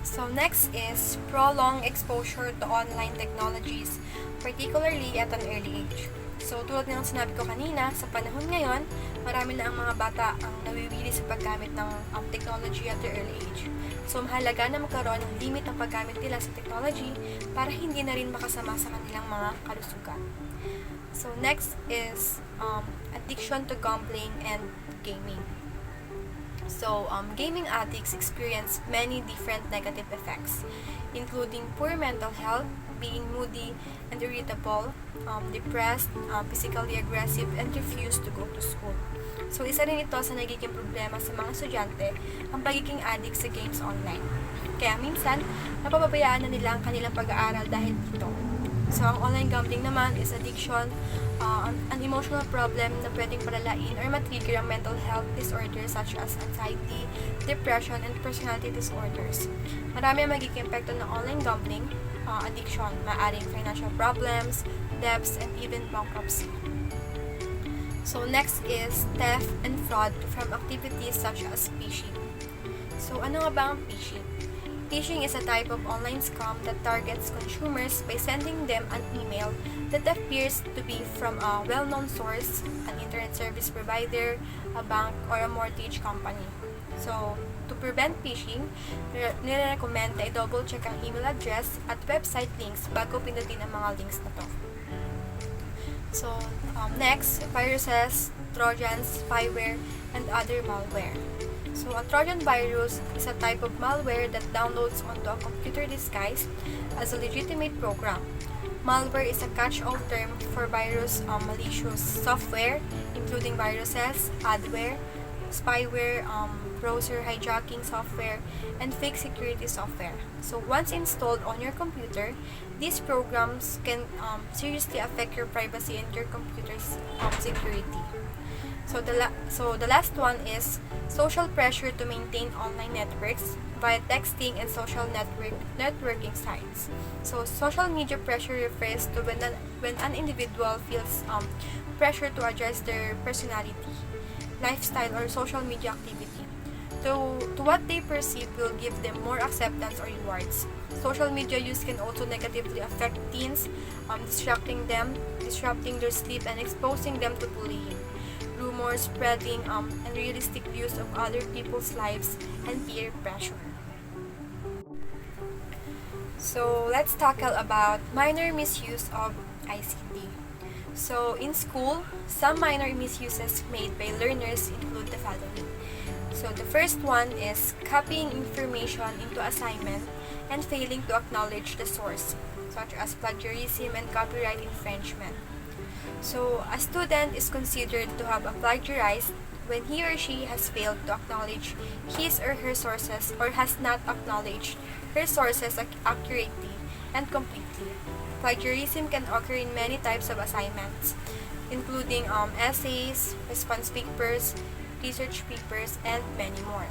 So next is prolonged exposure to online technologies, particularly at an early age. So tulad ng sinabi ko kanina, sa panahon ngayon, marami na ang mga bata ang nawiwili sa paggamit ng technology at the early age. So mahalaga na magkaroon ng limit ang paggamit nila sa technology para hindi na rin makasama sa kanilang mga kalusugan. So next is addiction to gambling and gaming. So, gaming addicts experience many different negative effects, including poor mental health, being moody and irritable, depressed, physically aggressive, and refuse to go to school. So, isa rin ito sa nagiging problema sa mga estudyante, ang pagiging addict sa games online. Kaya minsan, napapabayaan na nila ang kanilang pag-aaral dahil dito. So, ang online gambling naman is addiction, an emotional problem na pwedeng palalain or matrigger ang mental health disorders such as anxiety, depression, and personality disorders. Marami ang magiging epekto ng online gambling, addiction, maaring financial problems, debts, and even bankruptcy. So, next is theft and fraud from activities such as phishing. So, ano nga ba ang phishing? Phishing is a type of online scam that targets consumers by sending them an email that appears to be from a well-known source, an internet service provider, a bank, or a mortgage company. So, to prevent phishing, nire-recommend na i-double check ang email address at website links bago pindutin ang mga links na to. So, next, viruses, trojans, spyware, and other malware. So, a Trojan virus is a type of malware that downloads onto a computer disguised as a legitimate program. Malware is a catch-all term for malicious software, including viruses, adware, spyware, browser hijacking software, and fake security software. So, once installed on your computer, these programs can seriously affect your privacy and your computer's security. So the last one is social pressure to maintain online networks via texting and social networking sites. So social media pressure refers to when an individual feels pressure to address their personality, lifestyle, or social media activity. to what they perceive will give them more acceptance or rewards. Social media use can also negatively affect teens, distracting their sleep and exposing them to bullying, rumors spreading, unrealistic views of other people's lives, and peer pressure. So let's tackle about minor misuse of ICT. So in school, some minor misuses made by learners include the following. So the first one is copying information into assignment and failing to acknowledge the source, such as plagiarism and copyright infringement. So a student is considered to have plagiarized when he or she has failed to acknowledge his or her sources or has not acknowledged her sources accurately and completely. Plagiarism can occur in many types of assignments, including essays, response papers, research papers, and many more.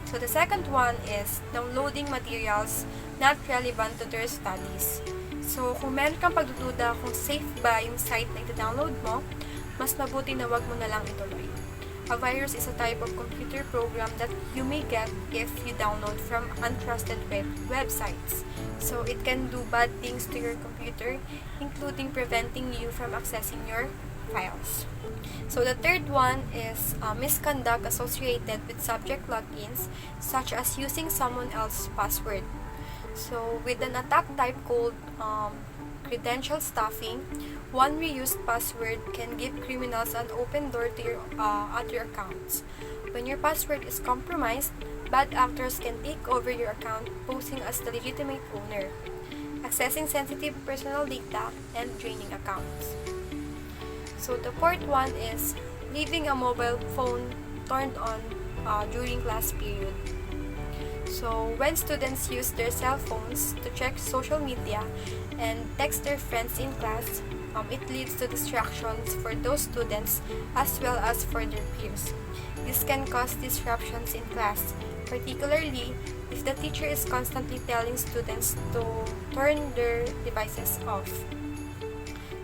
So the second one is downloading materials not relevant to their studies. So kung meron kang pagdududa kung safe ba yung site na ito-download mo, mas mabuti na wag mo na lang ituloy. A virus is a type of computer program that you may get if you download from untrusted websites. So it can do bad things to your computer, including preventing you from accessing your files. So the third one is misconduct associated with subject logins, such as using someone else's password. So with an attack type called credential stuffing, one reused password can give criminals an open door to your other accounts. When your password is compromised, bad actors can take over your account, posing as the legitimate owner, accessing sensitive personal data, and draining accounts. So the fourth one is leaving a mobile phone turned on during class period. So when students use their cell phones to check social media and text their friends in class, it leads to distractions for those students as well as for their peers. This can cause disruptions in class, particularly if the teacher is constantly telling students to turn their devices off.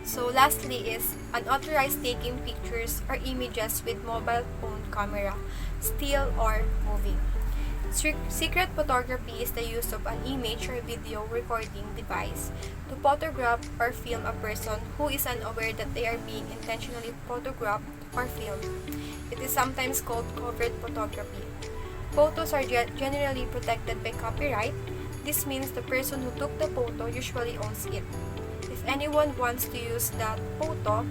So lastly is unauthorized taking pictures or images with mobile phone camera, still or moving. Secret photography is the use of an image or video recording device to photograph or film a person who is unaware that they are being intentionally photographed or filmed. It is sometimes called covert photography. Photos are generally protected by copyright. This means the person who took the photo usually owns it. If anyone wants to use that photo,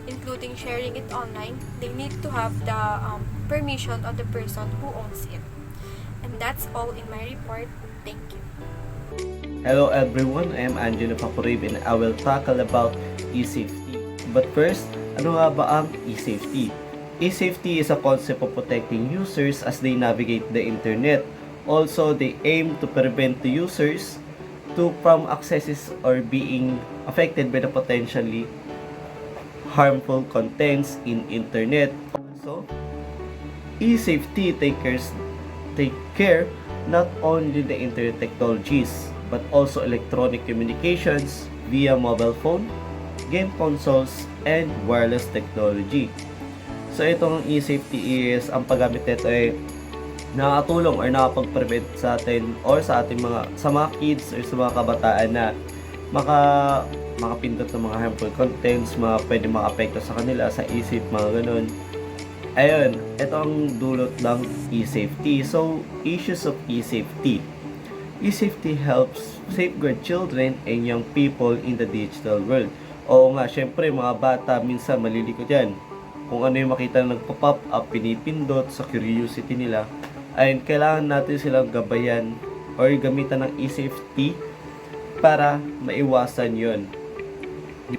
including sharing it online, they need to have the permission of the person who owns it. And that's all in my report. Thank you. Hello everyone, I am Angelo Pacorib and I will tackle about e-safety. But first, ano nga ba ang e-safety? E-safety is a concept of protecting users as they navigate the internet. Also, they aim to prevent the users from accesses or being affected by the potentially harmful contents in internet. Also, e-safety take care not only the internet technologies but also electronic communications via mobile phone, game consoles, and wireless technology. So itong e-safety is ang paggamit nito ay nakatulong or nakapag-prevent sa atin or sa mga kids or sa mga kabataan na makapindot ng mga harmful contents, mga pwede maka-apekto sa kanila sa isip, mga ganun. Ayun, ito ang dulot ng e-safety. So, issues of e-safety. E-safety helps safeguard children and young people in the digital world. Oo nga, syempre mga bata minsan malilikot yan. Kung ano yung makita na nagpo-pop up, pinipindot sa curiosity nila, ayun, kailangan natin silang gabayan or gamitan ng e-safety para maiwasan yon.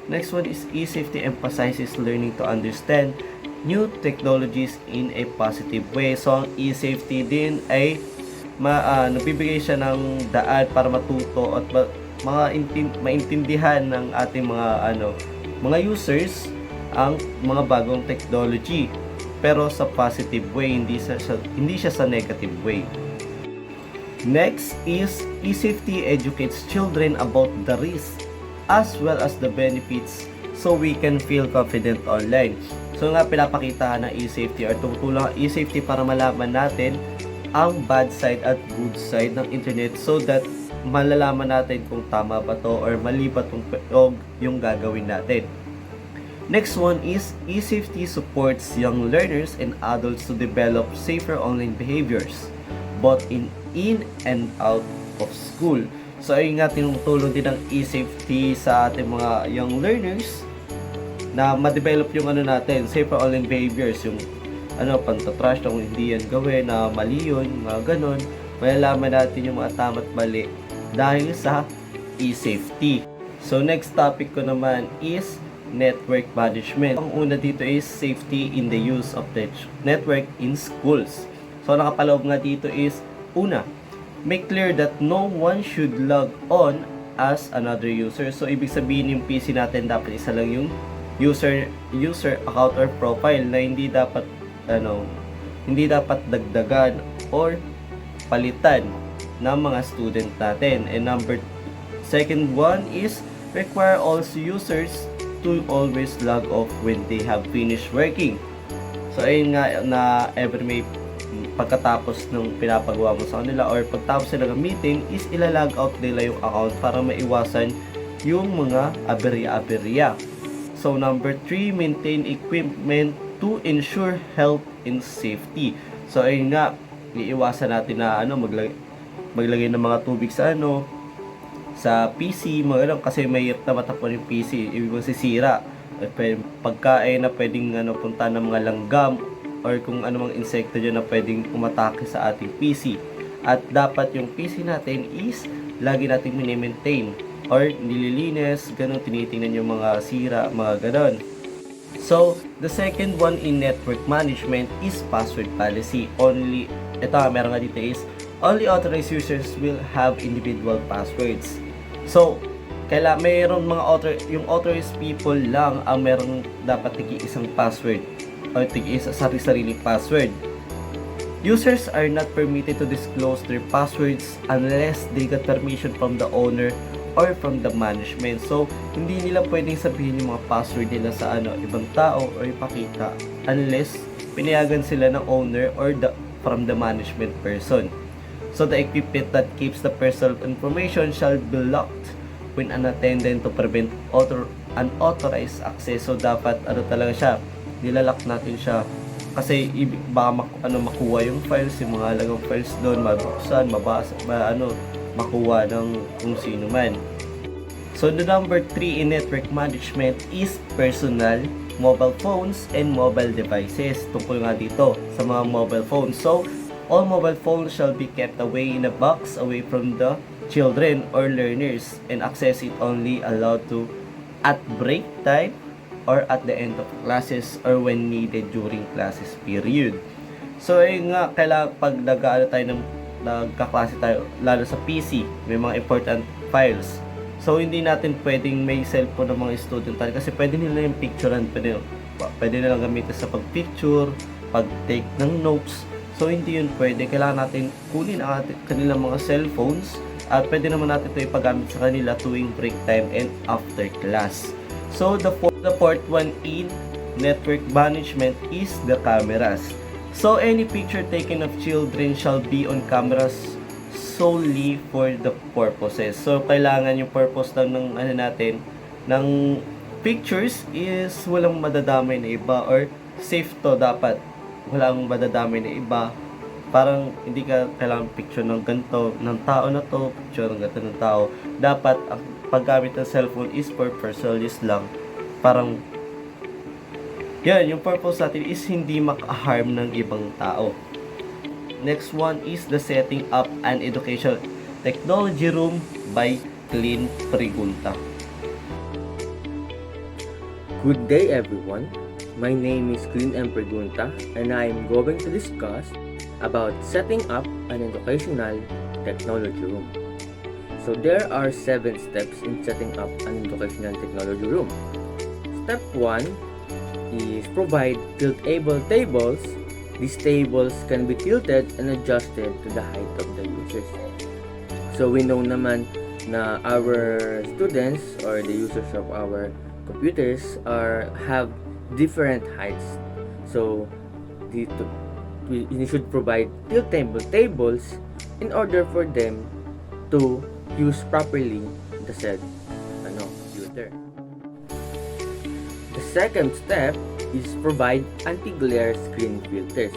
Next one is e-safety emphasizes learning to understand new technologies in a positive way. So, ang e-safety din ay nabibigay siya ng daan para matuto at maintindihan ng ating mga users ang mga bagong technology, pero sa positive way, hindi siya sa negative way. Next is e-safety educates children about the risks as well as the benefits so we can feel confident online. So nga pinapakita ng e-safety or tumutulong ang e-safety para malaman natin ang bad side at good side ng internet so that malalaman natin kung tama ba to or mali ba yung gagawin natin. Next one is eSafety supports young learners and adults to develop safer online behaviors both in and out of school. So ayun nga, tinutulong din ng eSafety sa ating mga young learners na ma-develop yung natin, safer online behaviors, yung panta-trash na kung hindi yan gawin, na mali yun, mga ganon. Malalaman natin yung mga tama at mali dahil sa eSafety. So next topic ko naman is network management. Ang una dito is safety in the use of the network in schools. So nakapaloob nga dito is, una, make clear that no one should log on as another user. So ibig sabihin yung PC natin dapat isa lang yung user account or profile, na hindi dapat dagdagan or palitan ng mga student natin. And second one is require all users to always log off when they have finished working. So ayun nga, na every may pagkatapos ng pinapagawa mo sa kanila or pagtapos sila ng meeting is ilalog out nila yung account para maiwasan yung mga aberya-aberya. So number 3, maintain equipment to ensure health and safety. So ayun nga, iiwasan natin na maglagay ng mga tubig sa PC, kasi may na matapon yung PC, ibig mong sisira. Pagkain na pwedeng punta ng mga langgam or kung anumang insekto dyan na pwedeng umatake sa ating PC. At dapat yung PC natin is lagi nating mini-maintain or nililinis, ganun, tinitingnan yung mga sira, mga ganon. So, the second one in network management is password policy. Meron nga dito is, only authorized users will have individual passwords. So, mayroon yung authorized people lang ang merong dapat isang password o sarili-sariling password. Users are not permitted to disclose their passwords unless they got permission from the owner or from the management. So, hindi nila pwedeng sabihin yung mga password nila sa ibang tao or ipakita unless pinayagan sila ng owner or from the management person. So the equipment that keeps the personal information shall be locked when unattended to prevent unauthorized access. So dapat talaga siya, nilalak natin siya kasi baka makuha yung files, yung mga halagang files doon, mabuksan, mabasa, makuha ng kung sino man. So the number 3 in network management is personal mobile phones and mobile devices. Tungkol nga dito sa mga mobile phones. So all mobile phones shall be kept away in a box away from the children or learners and access it only allowed to at break time or at the end of classes or when needed during classes period. So ayun nga, kailangan pag nagkaklase tayo, lalo sa PC, may mga important files. So hindi natin pwedeng may cellphone ng mga student tayo kasi pwede nila yung picturean, pwede nilang gamitin sa pag-picture, pag-take ng notes. So hindi yun pwede. Kailangan natin kunin ang kanilang mga cellphones at pwede naman natin ito ipagamit sa kanila tuwing break time and after class. So the fourth one in network management is the cameras. So any picture taken of children shall be on cameras solely for the purposes. So kailangan yung purpose lang ng ng pictures is walang madadamay na iba or safe to dapat. Walang madadamay na iba. Parang hindi ka kailangan picture ng ganito, ng tao na to, picture ng ganito ng tao. Dapat ang paggamit ng cellphone is for personal use lang. Parang yan, yung purpose natin is hindi maka-harm ng ibang tao. Next one is the setting up an educational technology room by Clean Pregunta. Good day everyone. My name is Clint M. Pregunta and I am going to discuss about setting up an educational technology room. So there are 7 steps in setting up an educational technology room. Step 1 is provide tiltable tables. These tables can be tilted and adjusted to the height of the users. So we know naman na our students or the users of our computers have different heights. So you should provide tilt-table tables in order for them to use properly the said computer. The second step is provide anti-glare screen filters.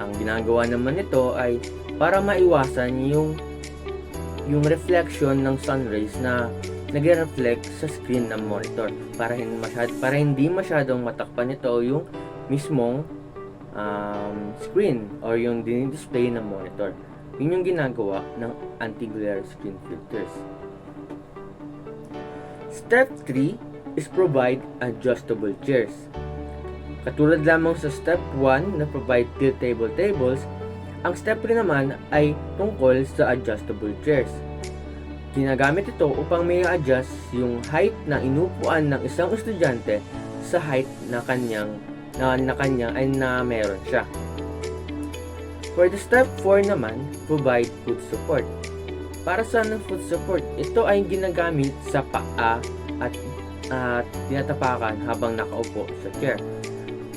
Ang ginagawa naman nito ay para maiwasan yung reflection ng sun rays na nagre-reflect sa screen ng monitor para hindi masyadong matakpan nito yung mismong screen or yung dinidisplay ng monitor. Yun yung ginagawa ng anti-glare screen filters. Step 3 is provide adjustable chairs. Katulad lamang sa step 1 na provide tilt-table tables, ang step 3 naman ay tungkol sa adjustable chairs. Ginagamit ito upang may adjust yung height na inupuan ng isang estudyante sa height na kanya meron siya. For the step 4 naman, provide foot support. Para sa foot support, ito ay ginagamit sa paa at tinatapakan habang nakaupo sa chair.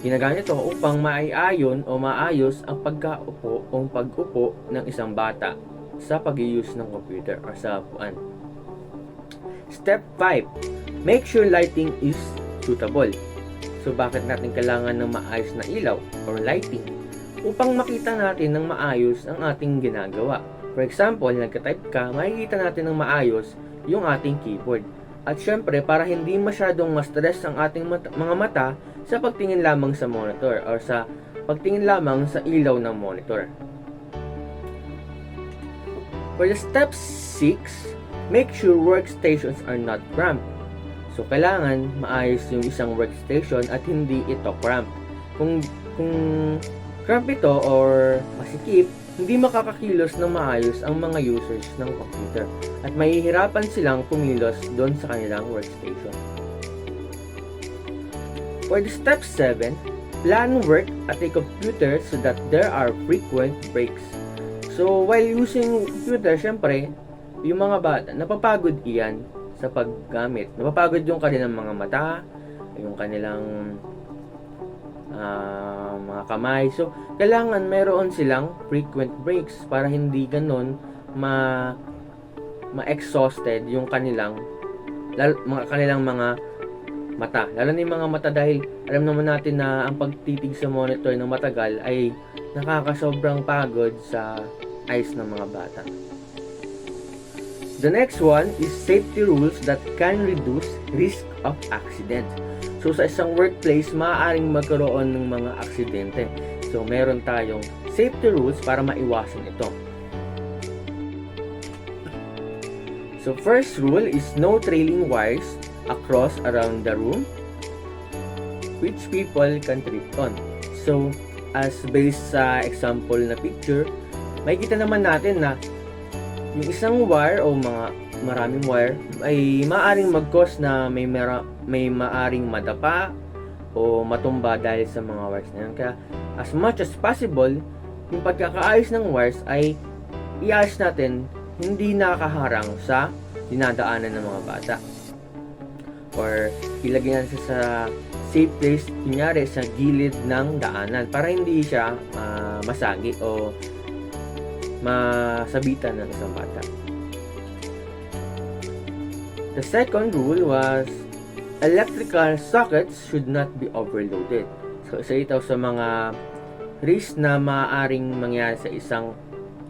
Ginagamit ito upang maaayon o maayos ang pag-upo ng isang bata sa pag-use ng computer o sa upuan. Step 5. Make sure lighting is suitable. So, bakit natin kailangan ng maayos na ilaw or lighting? Upang makita natin ng maayos ang ating ginagawa. For example, nagka-type ka, makikita natin ng maayos yung ating keyboard. At syempre, para hindi masyadong ma-stress ang ating mga mata sa pagtingin lamang sa monitor or sa pagtingin lamang sa ilaw ng monitor. For the step 6, make sure workstations are not cramped. So, kailangan maayos yung isang workstation at hindi ito cramped. Kung cramp ito or masikip, hindi makakakilos ng maayos ang mga users ng computer at mahihirapan silang kumilos doon sa kanilang workstation. For the step 7, plan work at a computer so that there are frequent breaks. So, while using computer, syempre, yung mga bata, napapagod iyan sa paggamit. Napapagod yung kanilang mga mata, yung kanilang mga kamay. So, kailangan mayroon silang frequent breaks para hindi ganon ma-exhausted yung kanilang mga mata. Lalo na yung mga mata dahil alam naman natin na ang pagtitig sa monitor ng matagal ay nakakasobrang pagod sa eyes ng mga bata. The next one is safety rules that can reduce risk of accident. So, sa isang workplace, maaaring magkaroon ng mga aksidente. So, meron tayong safety rules para maiwasan ito. So, first rule is no trailing wires across around the room which people can trip on. So, as based sa example na picture, makikita naman natin na yung isang wire o maraming wire ay maaring mag-cause na may maaring madapa o matumba dahil sa mga wires na yan. Kaya as much as possible, yung pagkakaayos ng wires ay iayos natin hindi nakaharang sa dinadaanan ng mga bata. Or ilagyan siya sa safe place, kunyari sa gilid ng daanan para hindi siya masagi o masabitan ng isang bata. The second rule was electrical sockets should not be overloaded. So, isa ito sa mga risk na maaaring mangyari sa isang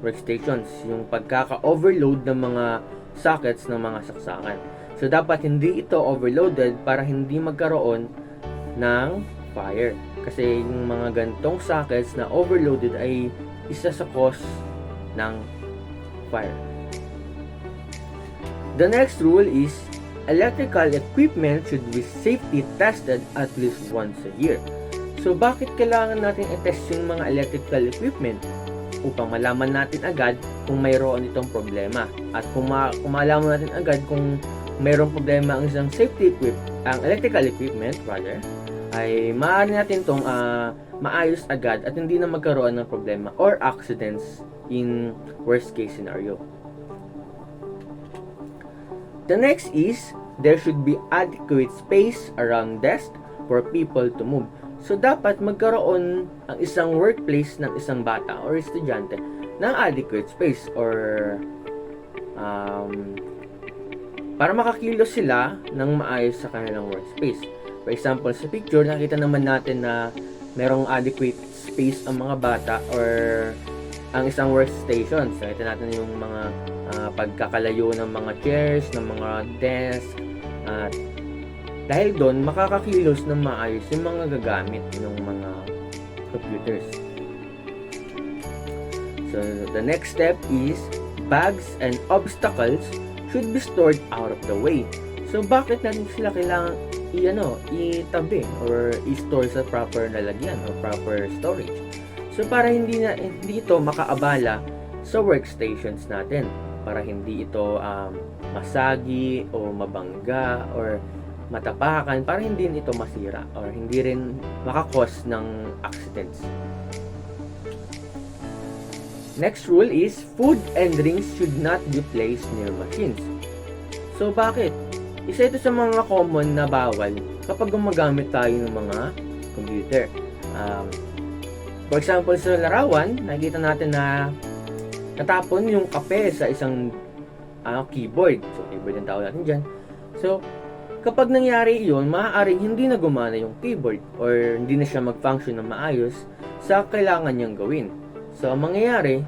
workstations, yung pagkaka-overload ng mga sockets ng mga saksakan. So, dapat hindi ito overloaded para hindi magkaroon ng fire. Kasi yung mga gantong sockets na overloaded ay isa sa cause ng fire. The next rule is electrical equipment should be safety tested at least once a year. So, bakit kailangan natin i-test yung mga electrical equipment? Upang malaman natin agad kung mayroon itong problema. At kung malaman natin agad kung mayroong problema ang isang ang electrical equipment ay maaari natin itong maayos agad at hindi na magkaroon ng problema or accidents in worst case scenario. The next is there should be adequate space around desk for people to move. So, dapat magkaroon ang isang workplace ng isang bata or estudyante ng adequate space or para makakilos sila ng maayos sa kanilang workspace. For example, sa picture, nakita naman natin na merong adequate space ang mga bata or ang isang workstation. So, nakita natin yung mga pagkakalayo ng mga chairs, ng mga desk, at dahil doon, makakakilos ng maayos yung mga gagamit ng mga computers. So, the next step is bags and obstacles should be stored out of the way. So, bakit natin sila kailangan itabi or i-store sa proper lalagyan or proper storage? So, para hindi ito makaabala sa workstations natin. Para hindi ito masagi o mabangga or matapakan, para hindi ito masira or hindi rin makakos ng accidents. Next rule is food and drinks should not be placed near machines. So, bakit? Isa ito sa mga common na bawal kapag gumagamit tayo ng mga computer. For example, sa larawan, nakikita natin na natapon yung kape sa isang keyboard. So, keyboard ang tawag natin dyan. So, kapag nangyari yun, maaaring hindi na gumana yung keyboard or hindi na siya mag-function na maayos sa kailangan niyang gawin. So, ang mangyayari,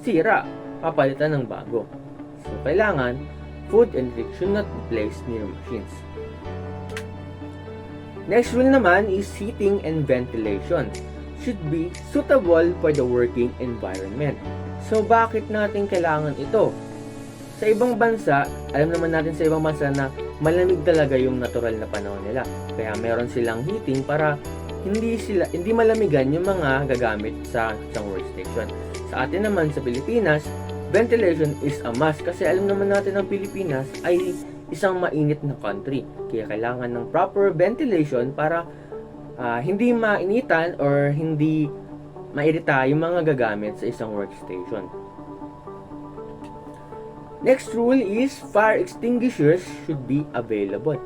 sira, papalitan ng bago. So, kailangan, food and drink should not be placed near machines. Next rule naman is heating and ventilation should be suitable for the working environment. So, bakit natin kailangan ito? Sa ibang bansa, alam naman natin sa ibang bansa na malamig talaga yung natural na panahon nila. Kaya meron silang heating para hindi malamigan yung mga gagamit sa isang workstation. Sa atin naman sa Pilipinas, ventilation is a must kasi alam naman natin ang Pilipinas ay isang mainit na country. Kaya kailangan ng proper ventilation para hindi mainitan or hindi mairita yung mga gagamit sa isang workstation. Next rule is fire extinguishers should be available.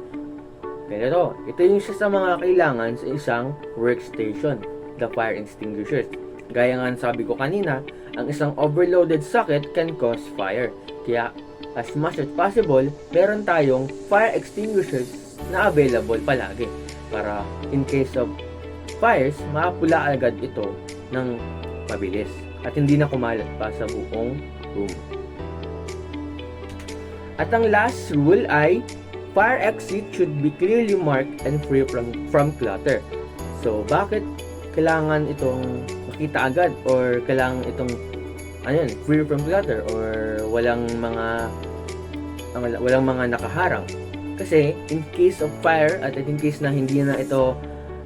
Pero ito yung isa sa mga kailangan sa isang workstation, the fire extinguishers. Gaya nga sabi ko kanina, ang isang overloaded socket can cause fire. Kaya as much as possible, meron tayong fire extinguishers na available palagi. Para in case of fires, mapula agad ito ng mabilis at hindi na kumalat pa sa buong room. At ang last rule ay fire exit should be clearly marked and free from clutter. So, bakit kailangan itong makita agad or kailangan itong free from clutter or walang mga nakaharang? Kasi in case of fire at in case na hindi na ito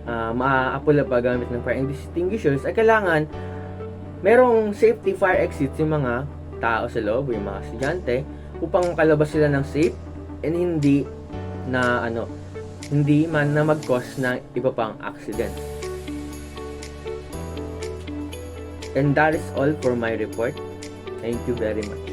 maaapula pa gamit ng fire extinguishers, ay kailangan merong safety fire exits yung mga tao sa loob, yung mga estudyante, upang makalabas sila ng safe and hindi na mag-cause ng iba pang accident. And that is all for my report. Thank you very much.